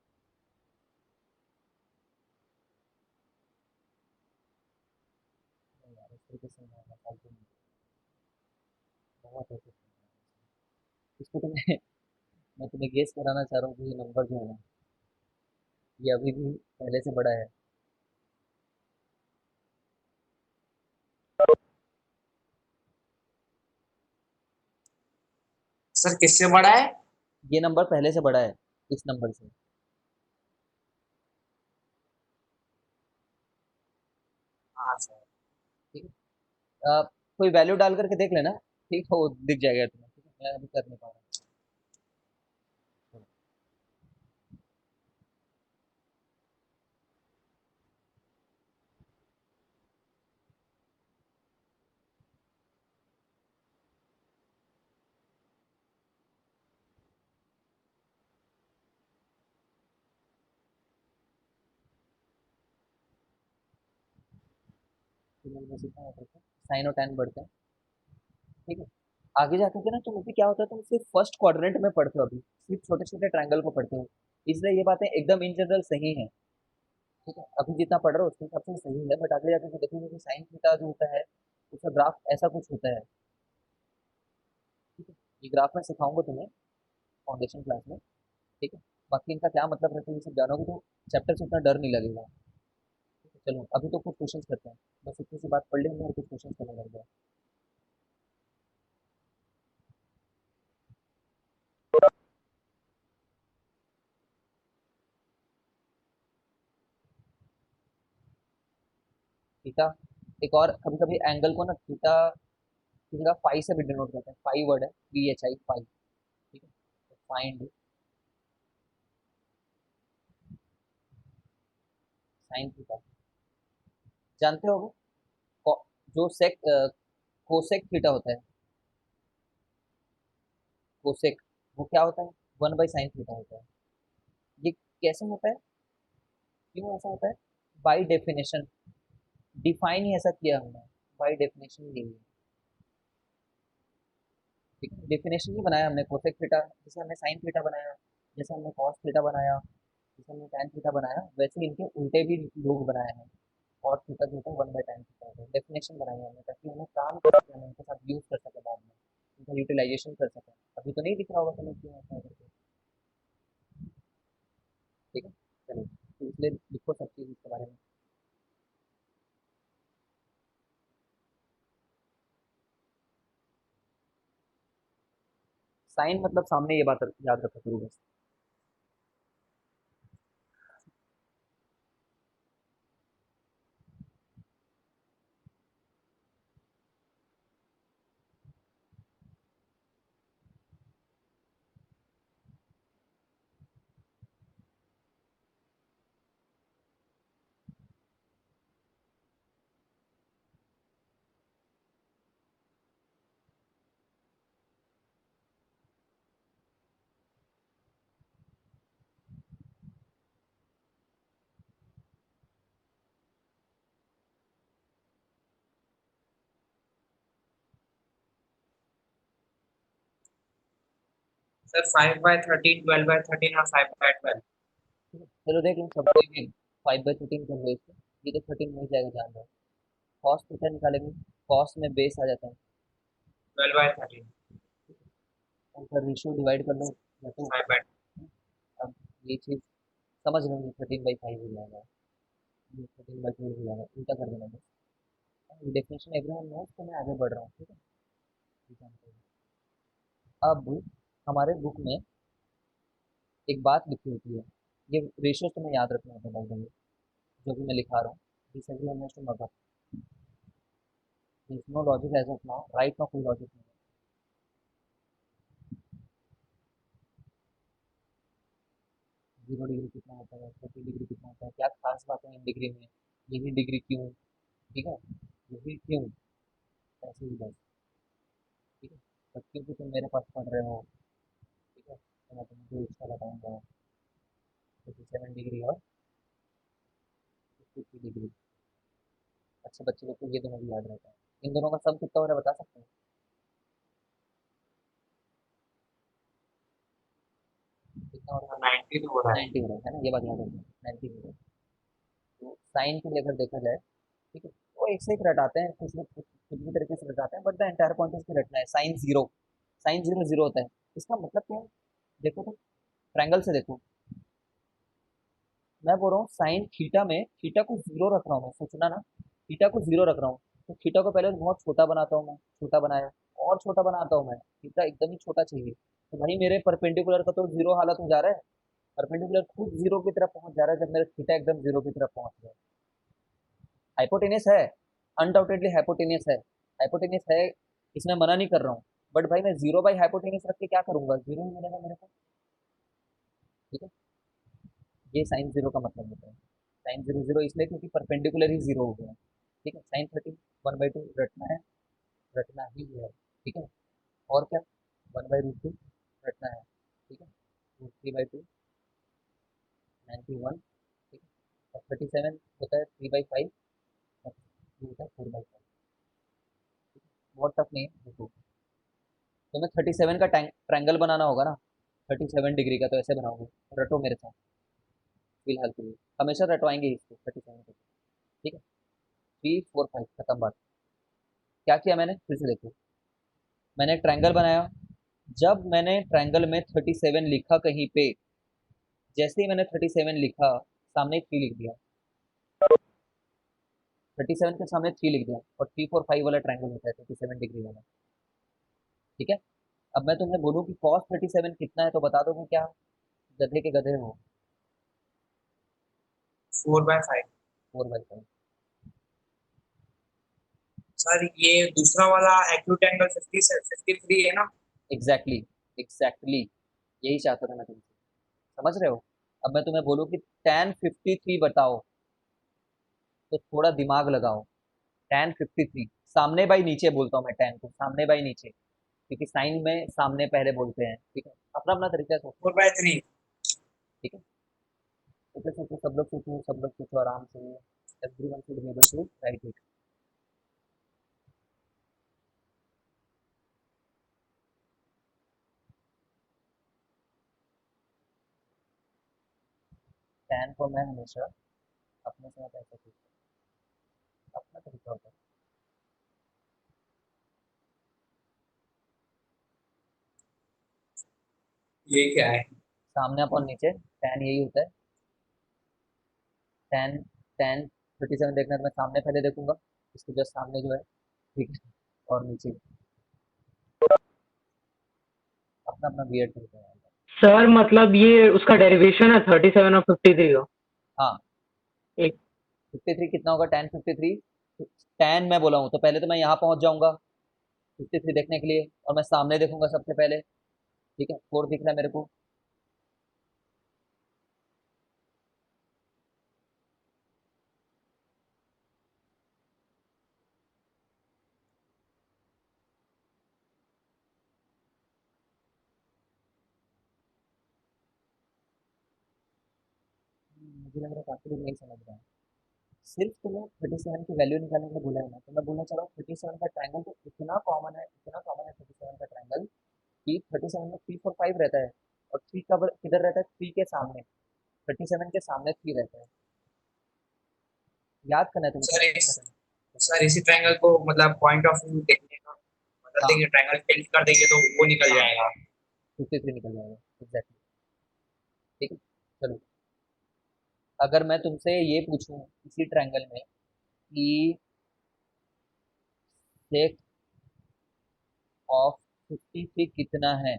नहीं यार, इस तरीके से नहीं होगा, फालतू में बहुत है। इसको तो मैं तुम्हें गेस कराना चाह रहा हूँ कि ये नंबर जो है ना, ये अभी भी पहले से बड़ा है। सर किससे बड़ा है? ये नंबर पहले से बड़ा है इस नंबर से। हाँ सर। ठीक है। कोई वैल्यू डाल करके देख लेना, ठीक है, वो दिख जाएगा तुम्हें। ठीक है, मैं अभी कर नहीं पा रहा हूँ। तो मैं सीखा है करके साइन और टेन बढ़ते हैं। ठीक है। आगे जाकर के ना तुम अभी क्या होता है, तुम सिर्फ फर्स्ट क्वाड्रेंट में पढ़ते हो, अभी सिर्फ छोटे छोटे ट्रायंगल को पढ़ते हो। इसलिए ये बातें एकदम इन जनरल सही है। ठीक है, अभी जितना पढ़ रहे हो उसके हिसाब से सही है, बट आगे जाकर के देखोगे कि साइन थीटा जो होता है उसका ग्राफ ऐसा कुछ होता है। ठीक है, ये ग्राफ मैं सिखाऊंगा तुम्हें फाउंडेशन क्लास में। ठीक है। बाकी इनका क्या मतलब रहता है ये सब जानोगे तो चैप्टर से उतना डर नहीं लगेगा। ठीक है, चलो अभी तो कुछ क्वेश्चंस करते हैं। बस इतनी सी बात पढ़ लेंगे और कुछ क्वेश्चंस करने लग जाए। थीटा, एक और कभी कभी एंगल को ना थीटा, किसी का फाई से भी डिनोट करते हैं, फाई वर्ड है, PHI फाई। ठीक है, तो फाइंड साइन थीटा, जानते होगे? जो सेक कोसेक थीटा होता है, कोसेक, वो क्या होता है, 1/sin थीटा होता है। ये कैसे होता है, क्यों ऐसा होता है? बाई डेफिनेशन, डिफाइन ही ऐसा किया हमने, बाई डेफिनेशन यही है। ठीक है, डेफिनेशन ही बनाया हमने कोसेक थीटा, जैसे हमने साइन थीटा बनाया, जैसे हमने कॉस थीटा बनाया, जैसे हमने tan थीटा बनाया, वैसे इनके उल्टे भी लोग बनाए हैं। कॉस थीटा जो होता है 1/tan थीटा होता है। डेफिनेशन बनाई है हमने ताकि हमें काम कर सके, हम इनके साथ यूज कर सके बाद में, इनका यूटिलाइजेशन कर सकें। अभी तो नहीं दिख रहा होगा तुम्हें क्यों ऐसा है करके। ठीक है, चलो तो इसलिए लिखो सब चीज़ इसके बारे में। साइन मतलब सामने, ये बात याद रखो जरूर बस। सर 5/13, 12/13 और 5/12। ठीक है, चलो देख लो सबको भी 5/13 कर लो इसको। ये तो 13 हो जाएगा, जान लो। कॉस कितना निकालेंगे? कॉस में बेस आ जाता है। 12/13। उनका रेशियो डिवाइड कर लो या तो। 5/। अब ये चीज़ समझ लो, ये 13/5 हो जाएगा, ये 13/2 हो जाएगा, उल्टा कर देना बस। डेफिनेशन एवरीवन नोस, तो मैं आगे बढ़ रहा हूँ, ठीक है। ये जानते हैं। अब हमारे बुक में एक बात लिखी होती है, ये रेशियो तुम्हें याद रखना होता है भाई भाई, जो भी मैं लिखा रहा हूँ। दिस एवरीवन नोस टू मगर no logic as of now, right now कोई लॉजिक नहीं है। 0 डिग्री कितना होता है, 30 डिग्री कितना होता है, क्या खास बात है इन डिग्री में, यही डिग्री क्यों, ठीक है, यही क्यों, ऐसे ही बस। ठीक है, बट क्योंकि तुम मेरे पास पढ़ रहे हो, ठीक है, तो मैं तुमको इसका बताऊंगा। 57 डिग्री और 53 डिग्री। अच्छे बच्चे लोग को ये दोनों भी याद रहता है। इन दोनों का सम कितना हो रहा है बता सकते हैं? कितना हो रहा है? 90 तो हो रहा है। 90 हो रहा है ना, ये बात याद रखना, 90 हो रहा है। तो साइन के लिए अगर देखा जाए, ठीक है, वो एक से एक रटाते हैं, कुछ भी तरीके से रटाते हैं, but the entire point is रटना है sine zero. Sine zero zero होता है, इसका मतलब क्या है? देखो तो, ट्रायंगल से देखो। मैं बोल रहा हूँ साइन थीटा में थीटा को जीरो रख रहा हूँ, मैं सोचना ना, थीटा को जीरो रख रहा हूँ। तो थीटा को पहले बहुत छोटा बनाता हूँ मैं, छोटा बनाया, और छोटा बनाता हूँ मैं, थीटा एकदम ही छोटा चाहिए। तो भाई मेरे परपेंडिकुलर का तो जीरो हालत हो जा रहा है, परपेंडिकुलर खुद जीरो की तरफ पहुंच जा रहा है जब मेरा थीटा एकदम जीरो की तरफ पहुंच गया। हाइपोटेनियस है, अनडाउटेडली हाइपोटेनियस है, हाइपोटेनियस है, इसमें मना नहीं कर रहा हूँ। बट भाई मैं जीरो बाई हाइपोटेनियस रख के क्या करूंगा, जीरो ही मिलेगा मेरे को। ठीक है, ये साइन जीरो का मतलब होता है। साइन जीरो जीरो इसलिए क्योंकि परपेंडिकुलर ही जीरो हो गया। ठीक है, साइन 30 1/2 रटना है, रटना ही है। ठीक है, और क्या, 1/√2 रटना है। ठीक है, √3/2 91। ठीक है, और 37 होता है 3/5, और ये होता है 4/5। बहुत टफ नहीं है, देखो तुम्हें 37 का ट्रायंगल बनाना होगा ना, 37 डिग्री का, तो ऐसे बनाओगे। रटो मेरे साथ, फिलहाल के लिए हमेशा रटवाएंगे इसको 37 को। ठीक है, 3 4 5 खत्म बात। क्या किया मैंने, फिर से देखो, मैंने एक ट्रायंगल बनाया। जब मैंने ट्रायंगल में 37 लिखा कहीं पे, जैसे ही मैंने 37 लिखा, सामने 3 लिख दिया। 37 के सामने 3 लिख दिया, और 3 4 5 वाला ट्रायंगल होता है 37 डिग्री वाला। ठीक है, अब मैं तुम्हें बोलूँ कि कॉस 37 कितना है, तो बता दोगे क्या? गधे के गधे हो। 4/5। 4/5। सर ये दूसरा वाला एक्यूट एंगल 50 से 53 है ना? एग्जैक्टली, एग्जैक्टली, यही चाहता था मैं तुमसे, समझ रहे हो? अब मैं तुम्हें बोलूँ कि tan 53 बताओ, तो थोड़ा दिमाग लगाओ। tan 53, सामने बाई नीचे बोलता हूँ मैं, tan को सामने बाई नीचे, क्योंकि साइन में सामने पहले बोलते हैं। ठीक है, अपना अपना तरीका है सोचने का। 4/3। ठीक है, सोचो सोचो, सब लोग सोचो, सब लोग सोचो आराम से। Everyone should be able to write it. tan को मैं हमेशा अपने साथ ऐसा सोचता हूँ, अपना तरीका होता है। ये क्या है? सामने अपन नीचे, tan यही होता है। tan tan 37 देखना है तो मैं सामने पहले देखूंगा, इसके जस्ट सामने जो है। ठीक है, और नीचे अपना अपना बियर्ड तरीका है। सर मतलब ये उसका डेरिवेशन है 37 और 53 का। हाँ, एक 53 कितना होगा, tan 53, tan मैं बोला हूँ तो पहले तो मैं यहाँ पहुंच जाऊंगा 53 देखने के लिए, और मैं सामने देखूंगा सबसे पहले। ठीक है, 4 दिख रहा है मेरे को। मुझे लग रहा है काफी लोग नहीं समझ रहे हैं। सिर्फ तुम्हें 37 की वैल्यू निकालने के लिए बोला है ना, तो मैं बोलना चाह रहा हूँ 37 का ट्रायंगल तो इतना कॉमन है, इतना कॉमन है 37 का ट्रायंगल, पी 37 में 3 4 5 रहता है, और थ्री कब किधर रहता है, थ्री के सामने, 37 के सामने थ्री रहता है। याद करना है तुम्हें, सर कैसे इस याद करना है। सर इसी ट्रायंगल को मतलब पॉइंट ऑफ व्यू देखने का बदल हाँ देंगे, ट्रायंगल टिल्ट कर देंगे तो वो निकल हाँ, जाएगा। 53 निकल जाएगा एग्जैक्टली। ठीक है, चलो, अगर मैं तुमसे ये पूछूं इसी ट्रायंगल में कि सेक ऑफ 53 कितना है,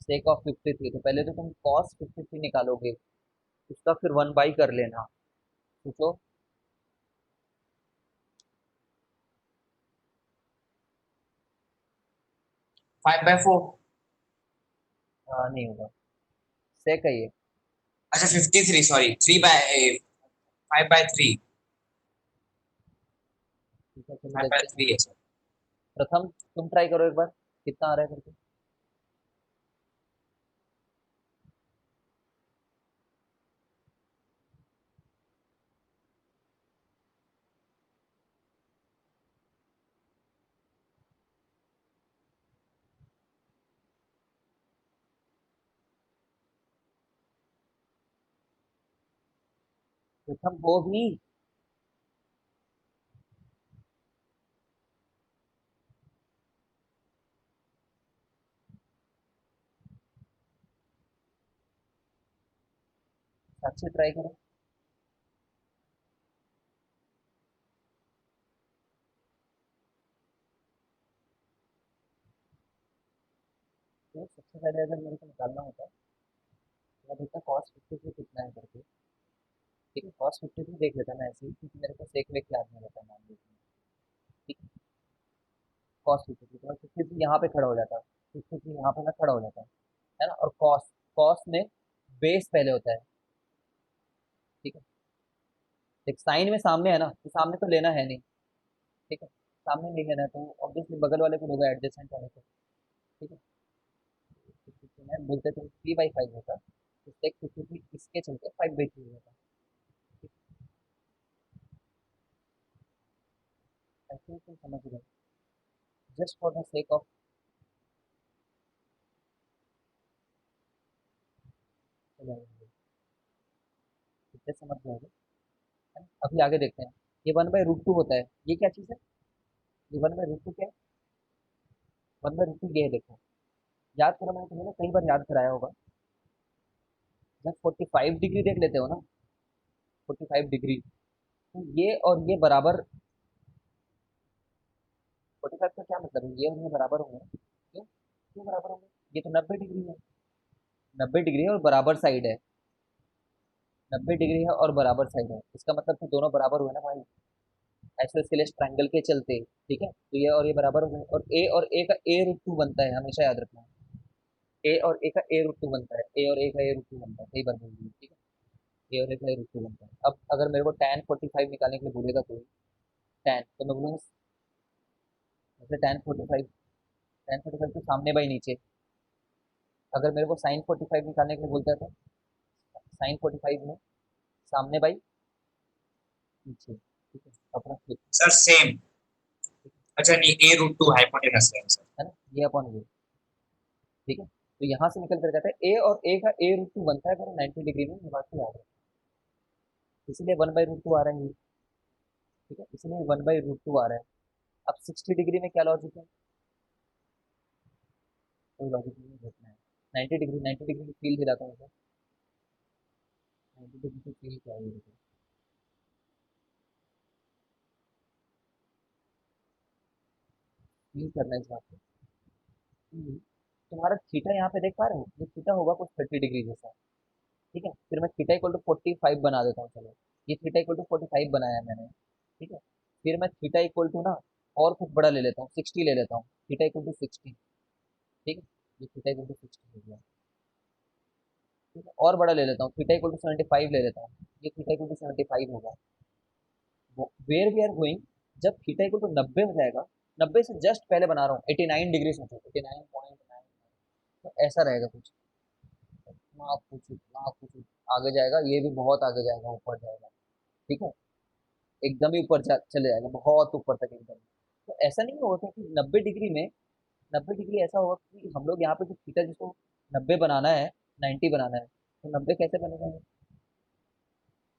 सेक ऑफ 53, तो पहले तो तुम कॉस 53 निकालोगे, उसका फिर 1 बाई कर लेना। सोचो। 5/4। नहीं होगा, सेक है ये। अच्छा 53, सॉरी 5/3। ठीक है, चलो फाइव बाय देखते हैं। थ्री है सर। प्रथम तुम ट्राई करो एक बार, कितना आ रहा है करके। प्रथम वो भी। साक्षी ट्राई करो। तो सबसे पहले अगर मेरे को निकालना होता है तो मैं देखता कॉस 53 कितना है करके। ठीक है, कॉस 53 देख लेता मैं ऐसे ही, क्योंकि मेरे को सेक वेक याद नहीं रहता मान लीजिए। ठीक है, कॉस 53 तो मैं 53 यहाँ पे खड़ा हो जाता, 53 यहाँ पे मैं खड़ा हो जाता है ना। और कॉस, कॉस में बेस पहले होता है। ठीक है, एक साइन में सामने है ना, तो सामने तो लेना है नहीं। ठीक है, सामने नहीं लेना है तो ऑब्वियसली बगल वाले को लोग एडजेसेंट वाले को। ठीक है, 53 में बोलते थे 3/5 होता, तो सेक 53 इसके चलते 5/3 होता। ऐसे तुम समझ रहे हो, just for the sake of. कितने समझ रहे हो, है ना? अभी आगे देखते हैं। ये 1/√2 होता है, ये क्या चीज़ है, ये 1/√2 क्या है, 1/√2 ये है, देखो। याद करो, मैंने तुम्हें ना कई बार याद कराया होगा। जब 45 डिग्री देख लेते हो ना, 45 डिग्री, तो ये और ये बराबर। 45 का क्या मतलब है, ये और ये बराबर होंगे। क्यों क्यों बराबर होंगे, ये तो 90 डिग्री है, 90 डिग्री है और बराबर साइड है। 90 डिग्री है और बराबर साइड है, इसका मतलब तो दोनों बराबर हुए ना भाई, आइसोसेलेस ट्रायंगल के चलते। ठीक है, तो ये और ये बराबर हो गए, और ए का a√2 बनता है, हमेशा याद रखना। ए और ए का a√2 बनता है, ए और ए का a√2 बनता है, कई बार बोल दिया। ठीक है, ए और ए का a√2 बनता है। अब अगर मेरे को tan 45 निकालने के लिए बोलेगा कोई, tan, तो मैं बोलूँगा जैसे tan 45 तो सामने बाई नीचे। अगर मेरे को sin 45 निकालने के लिए बोलता है तो sin 45 में सामने बाई नीचे। ठीक है, अपना flip, सर सेम। अच्छा नहीं, A√2 हाइपोटेनस है सर। है ना, ये अपॉन ये। ठीक है, तो यहाँ से निकल कर जाता है ए और ए का a√2 बनता है अगर 90 डिग्री में, ये बात तो याद है। इसीलिए 1/√2 आ रहा है ये। ठीक है, इसलिए 1/√2 आ रहा है। अब 60 डिग्री में क्या लॉजिक है, कोई लॉजिक नहीं देखना है। 90 डिग्री, 90 डिग्री की फील दिलाता हूँ सर, 90 डिग्री की फील क्या है ये देखो। फील करना है इस बात को। तुम्हारा थीटा यहाँ पे देख पा रहे हो, ये थीटा होगा कुछ 30 डिग्री जैसा। ठीक है, फिर मैं थीटा इक्वल टू 45 बना देता हूँ, चलो। ये थीटा इक्वल टू 45 बनाया मैंने। ठीक है, फिर मैं थीटा इक्वल टू ना और कुछ बड़ा ले लेता हूँ, 60 ले लेता हूँ, थीटा इक्वल टू 60। ठीक है, ये थीटा इक्वल टू 60 हो गया। ठीक है, और बड़ा ले लेता हूँ, थीटा इक्वल टू 75 ले लेता हूँ, ये थीटा इक्वल टू 75 होगा। वेयर वी आर गोइंग, जब थीटा इक्वल टू 90 हो जाएगा, 90 से जस्ट पहले बना रहा हूँ 89 डिग्री, सोचो 89.9, तो ऐसा रहेगा कुछ। इतना कुछ आगे जाएगा, ये भी बहुत आगे जाएगा, ऊपर जाएगा। ठीक है, एकदम ही ऊपर चले जाएगा, बहुत ऊपर तक एकदम। तो ऐसा नहीं होता कि 90 डिग्री में 90 डिग्री ऐसा होगा कि हम लोग यहाँ पे जो थीटा जिसको 90 बनाना है, 90 बनाना है, तो 90 कैसे बनेगा ये?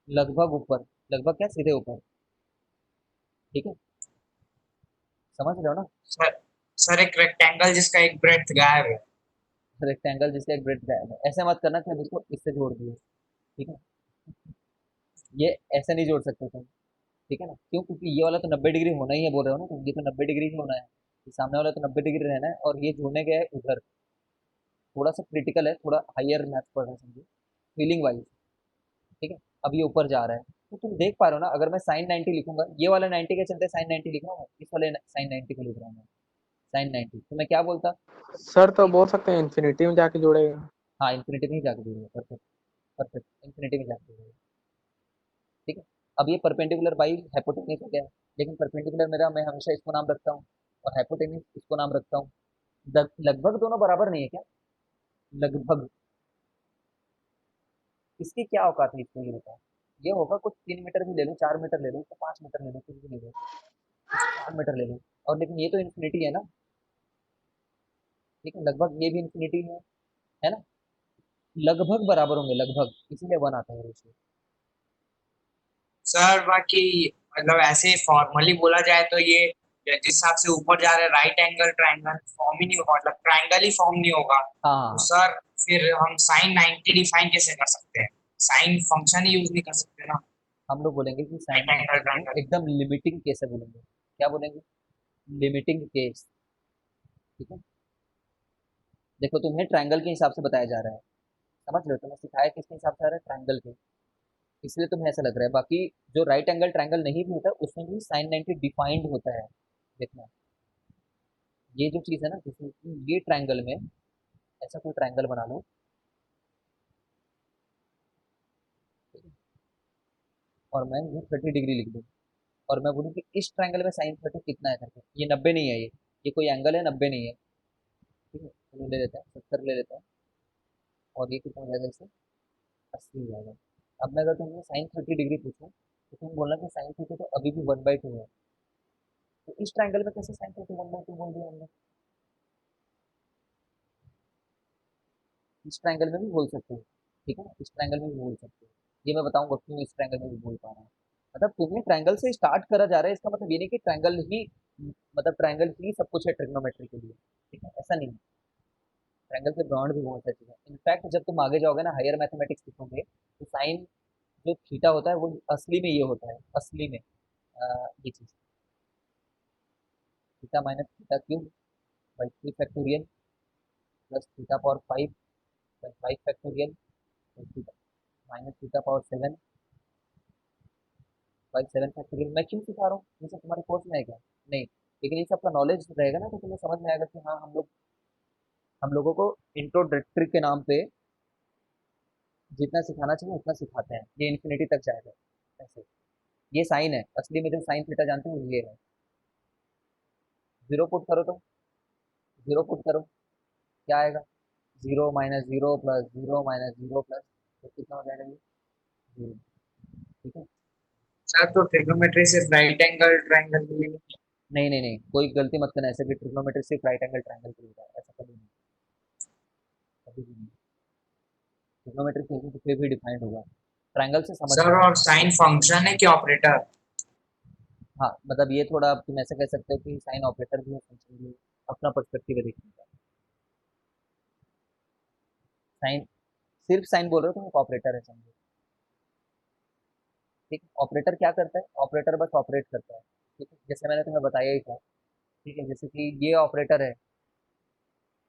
लगभग ऊपर, लगभग क्या, सीधे ऊपर। ठीक है, समझ रहे हो ना? सर सर एक रेक्टेंगल जिसका एक ब्रेड्थ गायब है। रेक्टेंगल जिसका एक ब्रेड गायब है, ऐसे मत करना कि अब इसको इससे जोड़ दिए। ठीक है, ये ऐसे नहीं जोड़ सकते तुम। ठीक है ना, क्यों? क्योंकि ये वाला तो 90 डिग्री होना ही है, बोल रहे हो ना तुम, ये तो 90 डिग्री ही होना है, ये सामने वाला तो 90 डिग्री रहना है, और ये जुड़ने गया है उधर। थोड़ा सा क्रिटिकल है, थोड़ा हायर मैथ पढ़ रहे हैं, समझो, फीलिंग वाइज। ठीक है, अब ये ऊपर जा रहा है, तो तुम देख पा रहे हो ना, अगर मैं साइन 90 लिखूंगा, ये वाला 90 के चलते साइन 90 लिख रहा हूँ, इस वाले साइन 90 को लिख रहा हूँ मैं, साइन 90, तो मैं क्या बोलता सर तो कि बोल सकते हैं इन्फिनिटी में जाके जुड़ेगा। हाँ, इन्फिनिटी में ही जाके जुड़ेगा, परफेक्ट, परफेक्ट, इन्फिनिटी में जाके जुड़ेगा। ठीक है, अब ये परपेंडिकुलर बाई हाइपोटेन्यूज हो गया, लेकिन परपेंडिकुलर मेरा, मैं हमेशा इसको नाम रखता हूँ, और हाइपोटेन्यूज इसको नाम रखता हूँ। लगभग दोनों बराबर नहीं है क्या? लगभग, इसकी क्या औकात है, इसको ये बताओ। ये होगा कुछ 3 मीटर भी ले लो, 4 मीटर ले लो, तो 5 मीटर ले लो, कुछ भी ले लो, 4 मीटर ले लो, और लेकिन ये तो इन्फिनिटी है ना। ठीक है, लगभग ये भी इन्फिनिटी है ना, लगभग बराबर होंगे, लगभग, इसीलिए वन आता है रेशियो। सर बाकी मतलब ऐसे फॉर्मली बोला जाए तो ये जिस हिसाब से ऊपर जा रहे राइट एंगल ट्रायंगल फॉर्म ही नहीं होगा, मतलब ट्रायंगल ही फॉर्म नहीं होगा। हाँ तो हाँ, सर फिर हम साइन 90 डिफाइन कैसे कर सकते हैं? साइन फंक्शन ही यूज नहीं कर सकते ना। हम लोग बोलेंगे कि साइन राइट एंगल 90 में ट्रायंगल। एकदम लिमिटिंग केस है, बोलेंगे, क्या बोलेंगे? Limiting case. ठीक है, देखो तुम्हें ट्रायंगल के हिसाब से बताया जा रहा है, समझ रहे हो, तुम्हें सिखाया किसके हिसाब से आ रहा है, ट्रायंगल के, इसलिए तुम्हें ऐसा लग रहा है। बाकी जो राइट एंगल ट्रायंगल नहीं भी होता उसमें भी साइन 90 डिफाइंड होता है। देखना, ये जो चीज़ है ना, जैसे कि ये ट्रायंगल में ऐसा कोई ट्रायंगल बना लो, ठीक है, और मैं ये 30 डिग्री लिख दूँ, और मैं बोलूँ कि इस ट्रायंगल में साइन 30 कितना है करके, ये 90 नहीं है, ये कोई एंगल है, 90 नहीं है। ठीक है, चलो ले लेते हैं, 70 ले लेते हैं, और ये कितना हो जाएगा इससे, 80 हो जाएगा। अब मैं अगर तुमसे साइन 30 डिग्री पूछूं, तो तुम बोलना कि साइन 30 तो अभी भी 1/2 है, तो इस ट्रायंगल में कैसे साइन 30 1/2 बोल दिया हमने? इस ट्रायंगल में भी बोल सकते हो। ठीक है ना, इस ट्रायंगल में भी बोल सकते हो। ये मैं बताऊंगा क्यों इस ट्रायंगल में भी बोल पा रहा हूँ। मतलब तुम्हें ट्रायंगल से स्टार्ट करा जा रहा है, इसका मतलब ये नहीं कि ट्रायंगल ही, मतलब ट्रायंगल ही सब कुछ है ट्रिग्नोमेट्री के लिए। ठीक है, ऐसा नहीं है, ट्रायंगल के ब्रॉन्ड भी बहुत अच्छी है। इनफैक्ट जब तुम आगे जाओगे ना, हायर मैथमेटिक्स सीखोगे, तो साइन जो थीटा होता है वो असली में ये होता है, असली में ये चीज़, theta minus theta cube by 3 factorial plus theta power 5 by 5 factorial theta minus theta power 7 by 7 factorial. मैं क्यों सिखा रहा हूँ, ये सब तुम्हारे कोर्स में है क्या? नहीं, लेकिन ये सबका नॉलेज रहेगा ना, तो तुम्हें समझ में आएगा कि हाँ, हम लोगों को इंट्रोडक्टरी के नाम पे जितना सिखाना चाहिए उतना सिखाते हैं, ये इन्फिनिटी तक जाएगा ऐसे। ये साइन है, असली में जो साइन थीटा जानते हो ये है। जीरो पुट करो, तो जीरो पुट करो, क्या आएगा? 0 - 0 प्लस 0 - 0 प्लस, तो कितना हो जाएगा ये? 0। ठीक है, सर तो ट्रिग्नोमेट्री सिर्फ राइट एंगल ट्रायंगल के लिए नहीं। नहीं नहीं नहीं, कोई गलती मत करना ऐसे कि ट्रिग्नोमेट्री सिर्फ राइट एंगल ट्रायंगल के लिए होता है, ऐसा कभी नहीं, कभी भी नहीं। ट्रिग्नोमेट्री कहीं पे भी डिफाइंड होगा, ट्रायंगल से समझ में सर आएगा। और साइन फंक्शन है कि ऑपरेटर? हाँ, मतलब ये थोड़ा तुम ऐसे कह सकते हो कि साइन ऑपरेटर भी है, फंक्शन भी है, अपना पर्सपेक्टिव है देखने का। साइन, सिर्फ साइन बोल रहे हो तुम, एक ऑपरेटर है, समझो। ठीक है, ऑपरेटर क्या करता है? ऑपरेटर बस ऑपरेट करता है। ठीक है, जैसे मैंने तुम्हें बताया ही था। ठीक है, जैसे कि ये ऑपरेटर है,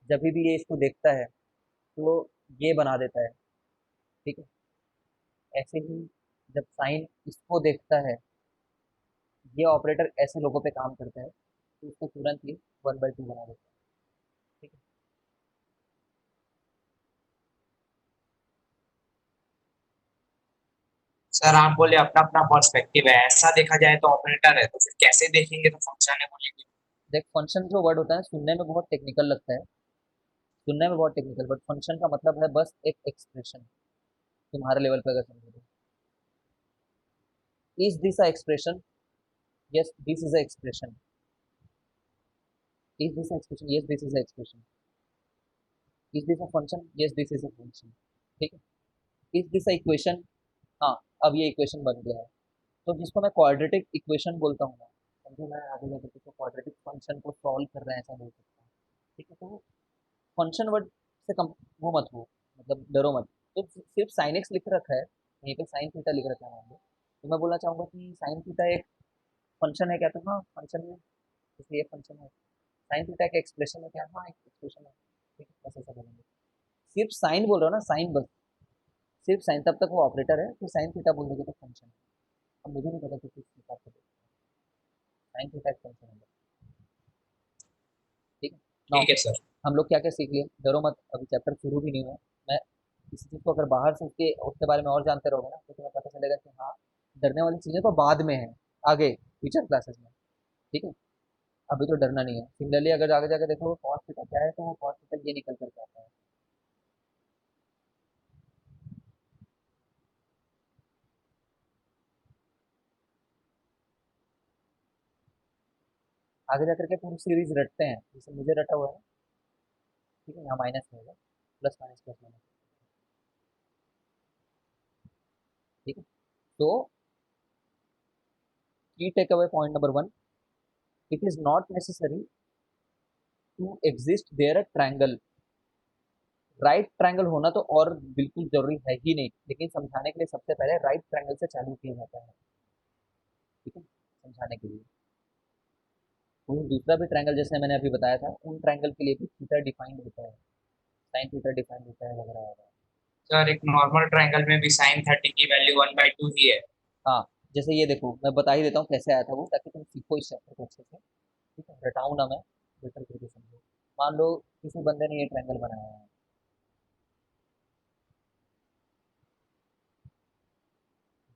जब भी ये इसको देखता है तो ये बना देता है। ठीक है, ऐसे ही जब साइन इसको देखता है, ये ऑपरेटर ऐसे लोगों पे काम करता है, तो उसको तुरंत ही 1/2 बना देता है। ठीक है, सर आप बोले अपना अपना पर्सपेक्टिव है, ऐसा देखा जाए तो ऑपरेटर है, तो फिर कैसे देखेंगे तो फंक्शन है बोलेंगे? देख, फंक्शन जो वर्ड होता है सुनने में बहुत टेक्निकल लगता है, सुनने में बहुत टेक्निकल, बट फंक्शन का मतलब है बस एक एक्सप्रेशन। तुम्हारे लेवल पे अगर समझो तो, is this a expression? Yes, this is a expression. Is this expression, yes this is expression, is this a function, yes this is a function, ठीक है। इज दिस अ इक्वेशन, हाँ, अब ये इक्वेशन बन गया है। तो जिसको मैं क्वाड्रेटिक इक्वेशन बोलता हूँ ना, समझो मैं आगे जाकर किसी क्वाड्रेटिक फंक्शन को सॉल्व कर रहे हैं ऐसा बोल सकता हूँ, ठीक है। तो फंक्शन वर्ड से कम वो मत हो, मतलब डरो मत। तो सिर्फ साइन एक्स लिख रखा है, यहीं पे साइन थीटा लिख रखा है मान लो, तो मैं बोलना चाहूँगा कि साइन थीटा एक फंक्शन है क्या, तो हाँ फंक्शन है, इसलिए फंक्शन है। साइन थीटा का एक्सप्रेशन है क्या, हाँ एक एक्सप्रेशन है, ठीक है, बस ऐसा बोलेंगे। सिर्फ साइन बोल रहा हो ना, साइन बस, सिर्फ साइन, तब तक वो ऑपरेटर है, फिर साइन थीटा बोल दोगे तो फंक्शन है। अब मुझे नहीं पता कि किस हिसाब से साइन थीटा एक फंक्शन है, ठीक है। नाउ ठीक है सर। हम लोग क्या क्या सीख लिए, डरो मत, अभी चैप्टर शुरू भी नहीं हुआ। मैं किसी चीज़ को अगर बाहर से उसके बारे में और जानते रहोगे ना, तो तुम्हें पता चलेगा कि हाँ, डरने वाली चीज़ें तो बाद में है, आगे फ्यूचर क्लासेस में, ठीक है। अभी तो डरना नहीं है। सिमिलरली अगर आगे जाकर देखो कॉस थीटा क्या है, तो कॉस थीटा ये निकल करके आता है। आगे जाकर के पूरी सीरीज रटते हैं, जैसे मुझे रटा हुआ है, ठीक है। यहाँ माइनस में होगा, प्लस माइनस प्लस माइनस, ठीक है। तो key take away point number one, it is not necessary to exist there a triangle. Right triangle होना तो और बिल्कुल जरूरी है ही नहीं, लेकिन समझाने के लिए सबसे पहले राइट ट्रायंगल से चालू किया जाता है, ठीक है, समझाने के लिए। कोई दूसरा भी ट्रायंगल जैसे मैंने अभी बताया था, उन ट्रायंगल के लिए भी थीटा डिफाइंड होता है, साइन थीटा डिफाइंड होता है वगैरह वगैरह। सर एक नॉर्मल ट्रायंगल में भी साइन 30 की वैल्यू 1/2 ही है। हाँ, जैसे ये देखो मैं बता ही देता हूँ कैसे आया था वो, ताकि तुम सीखो इस चैप्टर को अच्छे से, ठीक है, रटाऊँ ना मैं, बेटर करके समझो। मान लो किसी बंदे ने ये ट्रायंगल बनाया है,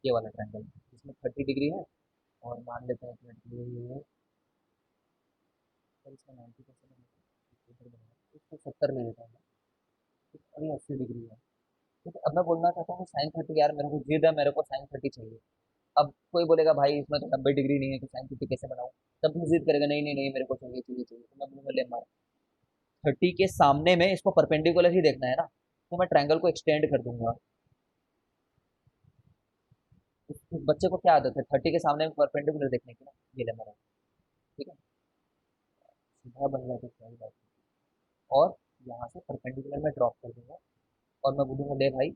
ये वाला ट्रायंगल, इसमें 30 डिग्री है, और मान लेते हैं कि ये सर इसमें 90% इसको 70 ले लेता हूँ मैं, ठीक है, और ये 80 डिग्री है, ठीक है। अब मैं बोलना चाहता हूँ साइन 30, यार मेरे को जिद है, मेरे को साइन 30 चाहिए। अब कोई बोलेगा भाई इसमें तो 90 डिग्री नहीं है, तो साइन 30 कैसे बनाऊँ, तब भी जिद करेगा, नहीं नहीं नहीं मेरे को चाहिए चाहिए चाहिए, तो मैं बोलूँगा ले मार, 30 के सामने में इसको परपेंडिकुलर ही देखना है ना, तो मैं ट्रायंगल को एक्सटेंड कर दूंगा। उस बच्चे को क्या आदत है 30 के सामने में परपेंडिकुलर देखने की ना, ये ले मेरा, ठीक है, सीधा बन गया तो क्या ही बात है। और यहाँ से परपेंडिकुलर में ड्रॉप कर दूंगा, और मैं बोलूंगा ले भाई,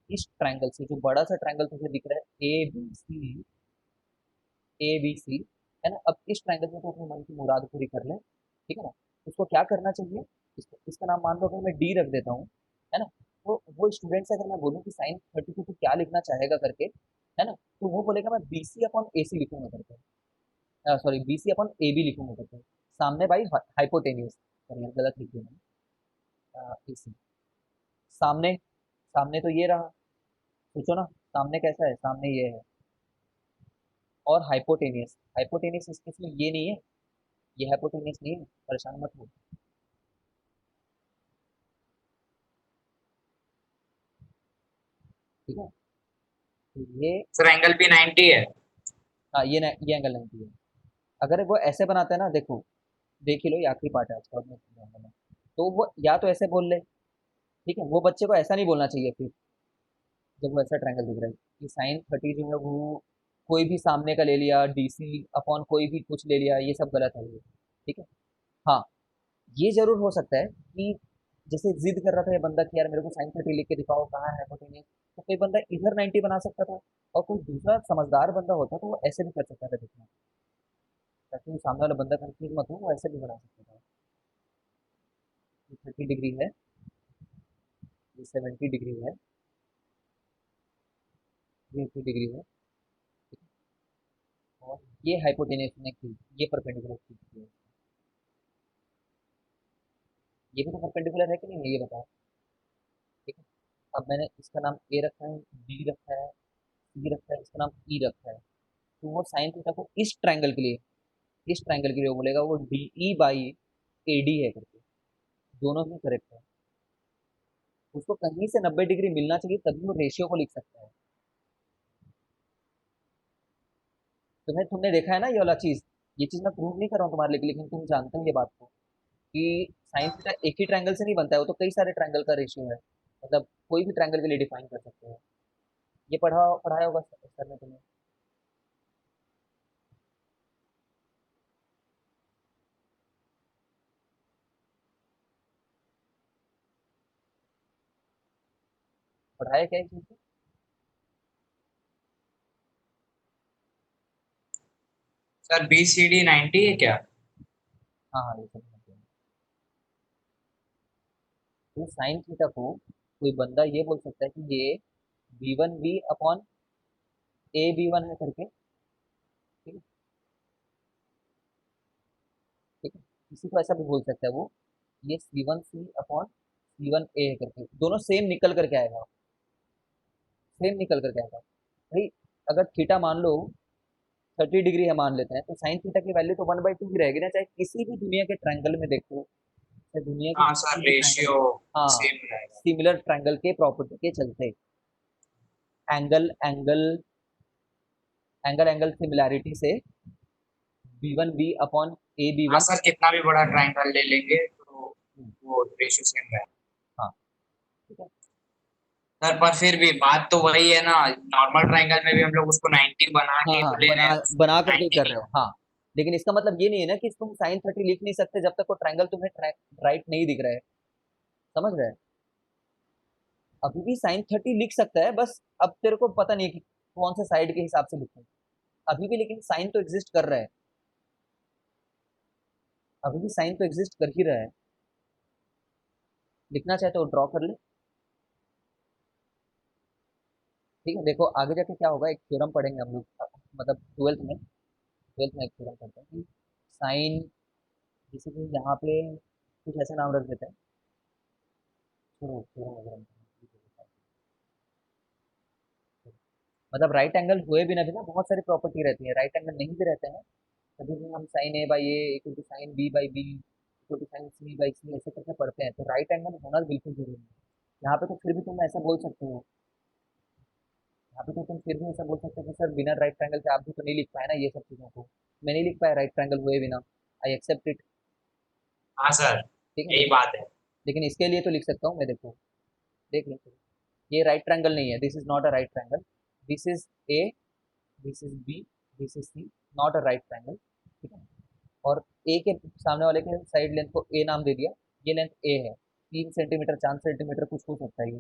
इस ट्रायंगल से जो बड़ा सा ट्रायंगल तुझे दिख रहा है A B C, A B C, है ना, अब इस ट्रायंगल में तो अपने मन की मुराद पूरी कर ले, ठीक है ना। उसको क्या करना चाहिए, इसका नाम मान लो अगर मैं डी रख देता हूँ, है ना, तो वो स्टूडेंट से अगर मैं बोलूँ कि साइन 30 को तू क्या लिखना चाहेगा करके, है ना, तो वो बोलेगा मैं बी सी अपॉन ए सी लिखूंगा करके, sorry B C upon A B लिखूंगा करके, सामने भाई हाइपोटेनियस, सॉरी गलत लिख दिया मैंने, ए सी, सामने, सामने तो ये रहा, सोचो ना सामने कैसा है, सामने ये है, और हाइपोटेनियस, हाइपोटेनियस इस केस में ये नहीं है, ये हाइपोटेनियस नहीं है, परेशान मत हो, ठीक है। तो ये, सर एंगल भी 90 है। हाँ ये एंगल 90 है। अगर वो ऐसे बनाते हैं ना, देखो देख ही लो, ये आखिरी पार्ट है आज का, और मैं समझाऊंगा मैं। तो वो या तो ऐसे बोल ले, ठीक है, वो बच्चे को ऐसा नहीं बोलना चाहिए फिर, जब वो ऐसा ट्रायंगल दिख रहा है कि साइन 30 जो है वो कोई भी सामने का ले लिया, डी सी अपॉन कोई भी कुछ ले लिया, ये सब गलत है ये, ठीक है। हाँ, ये जरूर हो सकता है कि जैसे जिद कर रहा था ये बंदा कि यार मेरे को साइन 30 लिख के दिखाओ कहाँ है हाइपोटेनियस, तो कोई बंदा इधर 90 बना सकता था, और कोई दूसरा समझदार बंदा होता तो वो ऐसे भी कर सकता था दिखना, ताकि वो सामने वाला बंदा कंफ्यूज मत हो, वो ऐसे भी बना सकता था। ये 30 डिग्री है, ये 70 डिग्री है, ये 80 डिग्री है, और ये हाइपोटेनियस ने की, ये परपेंडिकुलर की है। ये भी तो परपेंडिकुलर है कि नहीं है, ये बताओ, ठीक है। अब मैंने इसका नाम ए रखा है, बी रखा है, सी रखा है, इसका नाम ई रखा है, तो वो साइन थीटा को इस ट्रायंगल के लिए, इस ट्रायंगल के लिए वो बोलेगा वो D E by A D है करके, दोनों ही करेक्ट है। उसको कहीं से 90 डिग्री मिलना चाहिए, तभी वो रेशियो को लिख सकता है। तुमने देखा है ना ये वाला चीज, ये चीज मैं प्रूव नहीं कर रहा हूँ तुम्हारे लिए, लेकिन तुम जानते हो ये बात को, कि साइन थीटा एक ही ट्रायंगल से नहीं बनता है, वो तो कई सारे ट्रायंगल का रेशियो है, मतलब कोई भी ट्रायंगल के लिए डिफाइन कर सकते हो। ये पढ़ाया होगा सर ने तुम्हें। पढ़ाया क्या है इस चीज़ को? सर BCD 90 है क्या? हाँ हाँ, ये सब समझ गया। तो साइन थीटा को कोई बंदा ये बोल सकता है कि ये V1 V upon A B1 है करके, ठीक है, ठीक है। किसी को ऐसा भी बोल सकता है वो, ये C1C अपॉन C1A है करके, दोनों सेम निकल करके आएगा, सेम निकल करके आएगा भाई। अगर थीटा मान लो 30 डिग्री है मान लेते हैं, तो साइन थीटा की वैल्यू तो 1/2 ही रहेगी ना, चाहे किसी भी दुनिया के ट्रायंगल में देखो, चाहे दुनिया के हाँ सर, किसी भी ट्रायंगल रेशियो में। हाँ, सेम रहेगा। सिमिलर ट्रायंगल के प्रॉपर्टी के चलते angle angle angle angle similarity से B1 V upon A B हाँ वन सर, कितना भी बड़ा ट्रायंगल ले लेंगे तो वो रेशियो सेम रहेगा। हाँ, ठीक है। सर पर फिर भी बात तो वही है ना, नॉर्मल ट्रायंगल में भी हम लोग उसको 90 बना हाँ के हाँ, तो ले रहे बना हैं, बना उसको करके ही 90 कर नहीं। रहे हो, हाँ। लेकिन इसका मतलब ये नहीं है ना कि तुम साइन 30 लिख नहीं सकते जब तक वो ट्रायंगल तुम्हें राइट नहीं दिख रहा है, समझ रहे हैं? अभी भी साइन 30 लिख सकता है, बस अब तेरे को पता नहीं है कि कौन से साइड के हिसाब से लिखूं। अभी भी लेकिन साइन तो एग्जिस्ट कर रहा है, अभी भी साइन तो एग्जिस्ट कर ही रहा है। लिखना चाहे तो ड्रॉ कर ले, ठीक है। देखो आगे जाके क्या होगा, एक थ्योरम पढ़ेंगे हम लोग, मतलब ट्वेल्थ में एक थ्योरम पढ़ते हैं कि साइन, जैसे कि यहाँ पे कुछ ऐसा नाम रख देते हैं, छोड़ो थ्योरम वगैरह नहीं पढ़ना। मतलब राइट एंगल हुए बिना भी ना बहुत सारी प्रॉपर्टी रहती है, राइट एंगल नहीं भी रहते हैं तभी भी हम sine A/A equal to sine B/B equal to sine C/C ऐसे करके पढ़ते हैं, तो राइट एंगल होना बिल्कुल जरूरी है। यहाँ पे तो फिर भी तुम ऐसा बोल सकते हो, यहाँ पे तो तुम फिर भी ऐसा बोल सकते हो कि सर बिना राइट ट्रायंगल के आप भी तो नहीं लिख पाए ना ये सब चीज़ों को, मैं नहीं लिख पाया राइट ट्रायंगल हुए बिना, आई एक्सेप्ट इट, हाँ सर, ठीक है। यही लेकिन बात है। लेकिन इसके लिए तो लिख सकता हूँ मैं, देखो देख लो, ये राइट ट्रायंगल नहीं है, this is not a right triangle, this is A, this is B, this is C, not a right triangle, ठीक है। और ए के सामने वाले के साइड लेंथ को ए नाम दे दिया, ये लेंथ ए है, 3 सेंटीमीटर 4 सेंटीमीटर कुछ हो सकता है ये,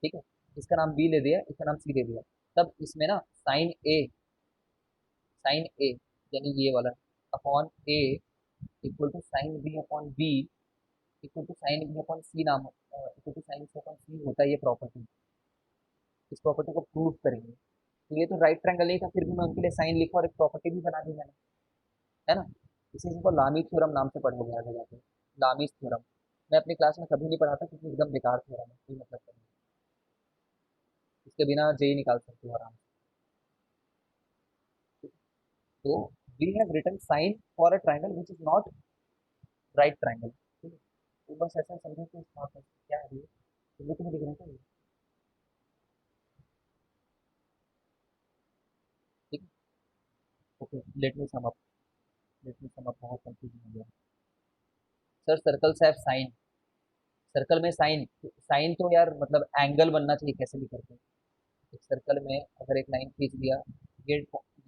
ठीक है। इसका नाम बी ले दिया, इसका नाम सी दे दिया, तब इसमें ना साइन ए यानी ये वाला upon a equal to sine b upon b equal to sine b upon c नाम equal to sine c upon c होता है ये प्रॉपर्टी। इस प्रॉपर्टी को प्रूव करेंगे, तो ये तो राइट ट्रायंगल नहीं था, फिर भी मैं उनके लिए साइन लिखा और एक प्रॉपर्टी भी बना दी मैंने, है ना। इसी को लामी थ्योरम नाम से पढ़ोगे आगे जाके, लामीस थ्योरम। मैं अपनी क्लास में कभी नहीं पढ़ाता क्योंकि एकदम बेकार थ्योरम है, कोई मतलब नहीं, इसके बिना जेई निकाल सकते हो आराम से। तो we have written sine for a triangle which is not right triangle, ठीक है। तो बस ऐसा समझो कि नॉट क्या है ये, तो वो तुम्हें दिख रहा है क्या ये? ठीक है, okay, let me sum up, बहुत कंफ्यूजन हो गया। Sir circles have sine, circle में साइन, साइन तो यार मतलब एंगल बनना चाहिए कैसे भी करके। एक सर्कल में अगर एक लाइन खींच दिया, ये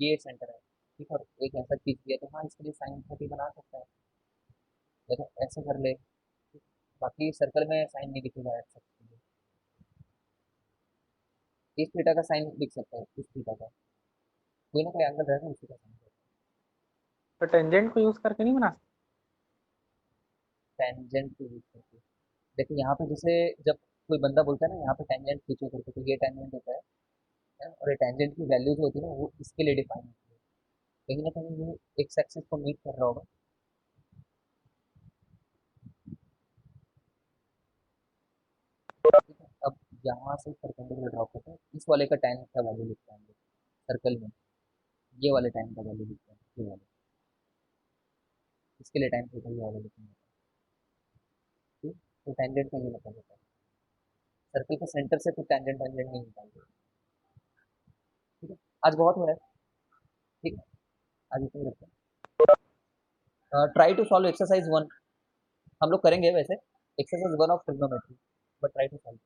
ये सेंटर है, ठीक है, और एक ऐसा खींच दिया, तो हाँ इसके लिए साइन 30 बना सकता है, या तो ऐसे कर ले, बाकी सर्कल में साइन नहीं दिखेगा ऐसा। इस थीटा का साइन लिख सकता है, इस थीटा का कोई ना कोई एंगल रहेगा उसी का साइन, तो टेंजेंट को यूज करके नहीं बना सकते? टेंजेंट को यूज करके। देखो यहाँ पे जैसे जब कोई बंदा बोलता है ना यहाँ पे टेंजेंट खींचो करके, तो ये टेंजेंट होता है ना, और ये टेंजेंट की वैल्यू जो होती है ना वो इसके लिए डिफाइन होती है, कहीं ना कहीं ये एक्स एक्सिस को मीट कर रहा होगा, ठीक है। अब यहाँ से परपेंडिकुलर ड्रॉ करते हैं, इस वाले का tan का वैल्यू लिखते हैं हम लोग सर्कल में, ये वाले tan का वैल्यू लिखते हैं, ये वाले, इसके लिए tan थीटा ये वाले लिखेंगे, ठीक। तो टेंजेंट का ये मतलब होता है, सर्कल के सेंटर से कुछ टेंजेंट टेंजेंट नहीं निकालते, ठीक है। आज बहुत हो रहा है, ठीक है, आज इतना ही रखते हैं। ट्राई टू सॉल्व एक्सरसाइज 1, हम लोग करेंगे वैसे exercise 1 of trigonometry but try to solve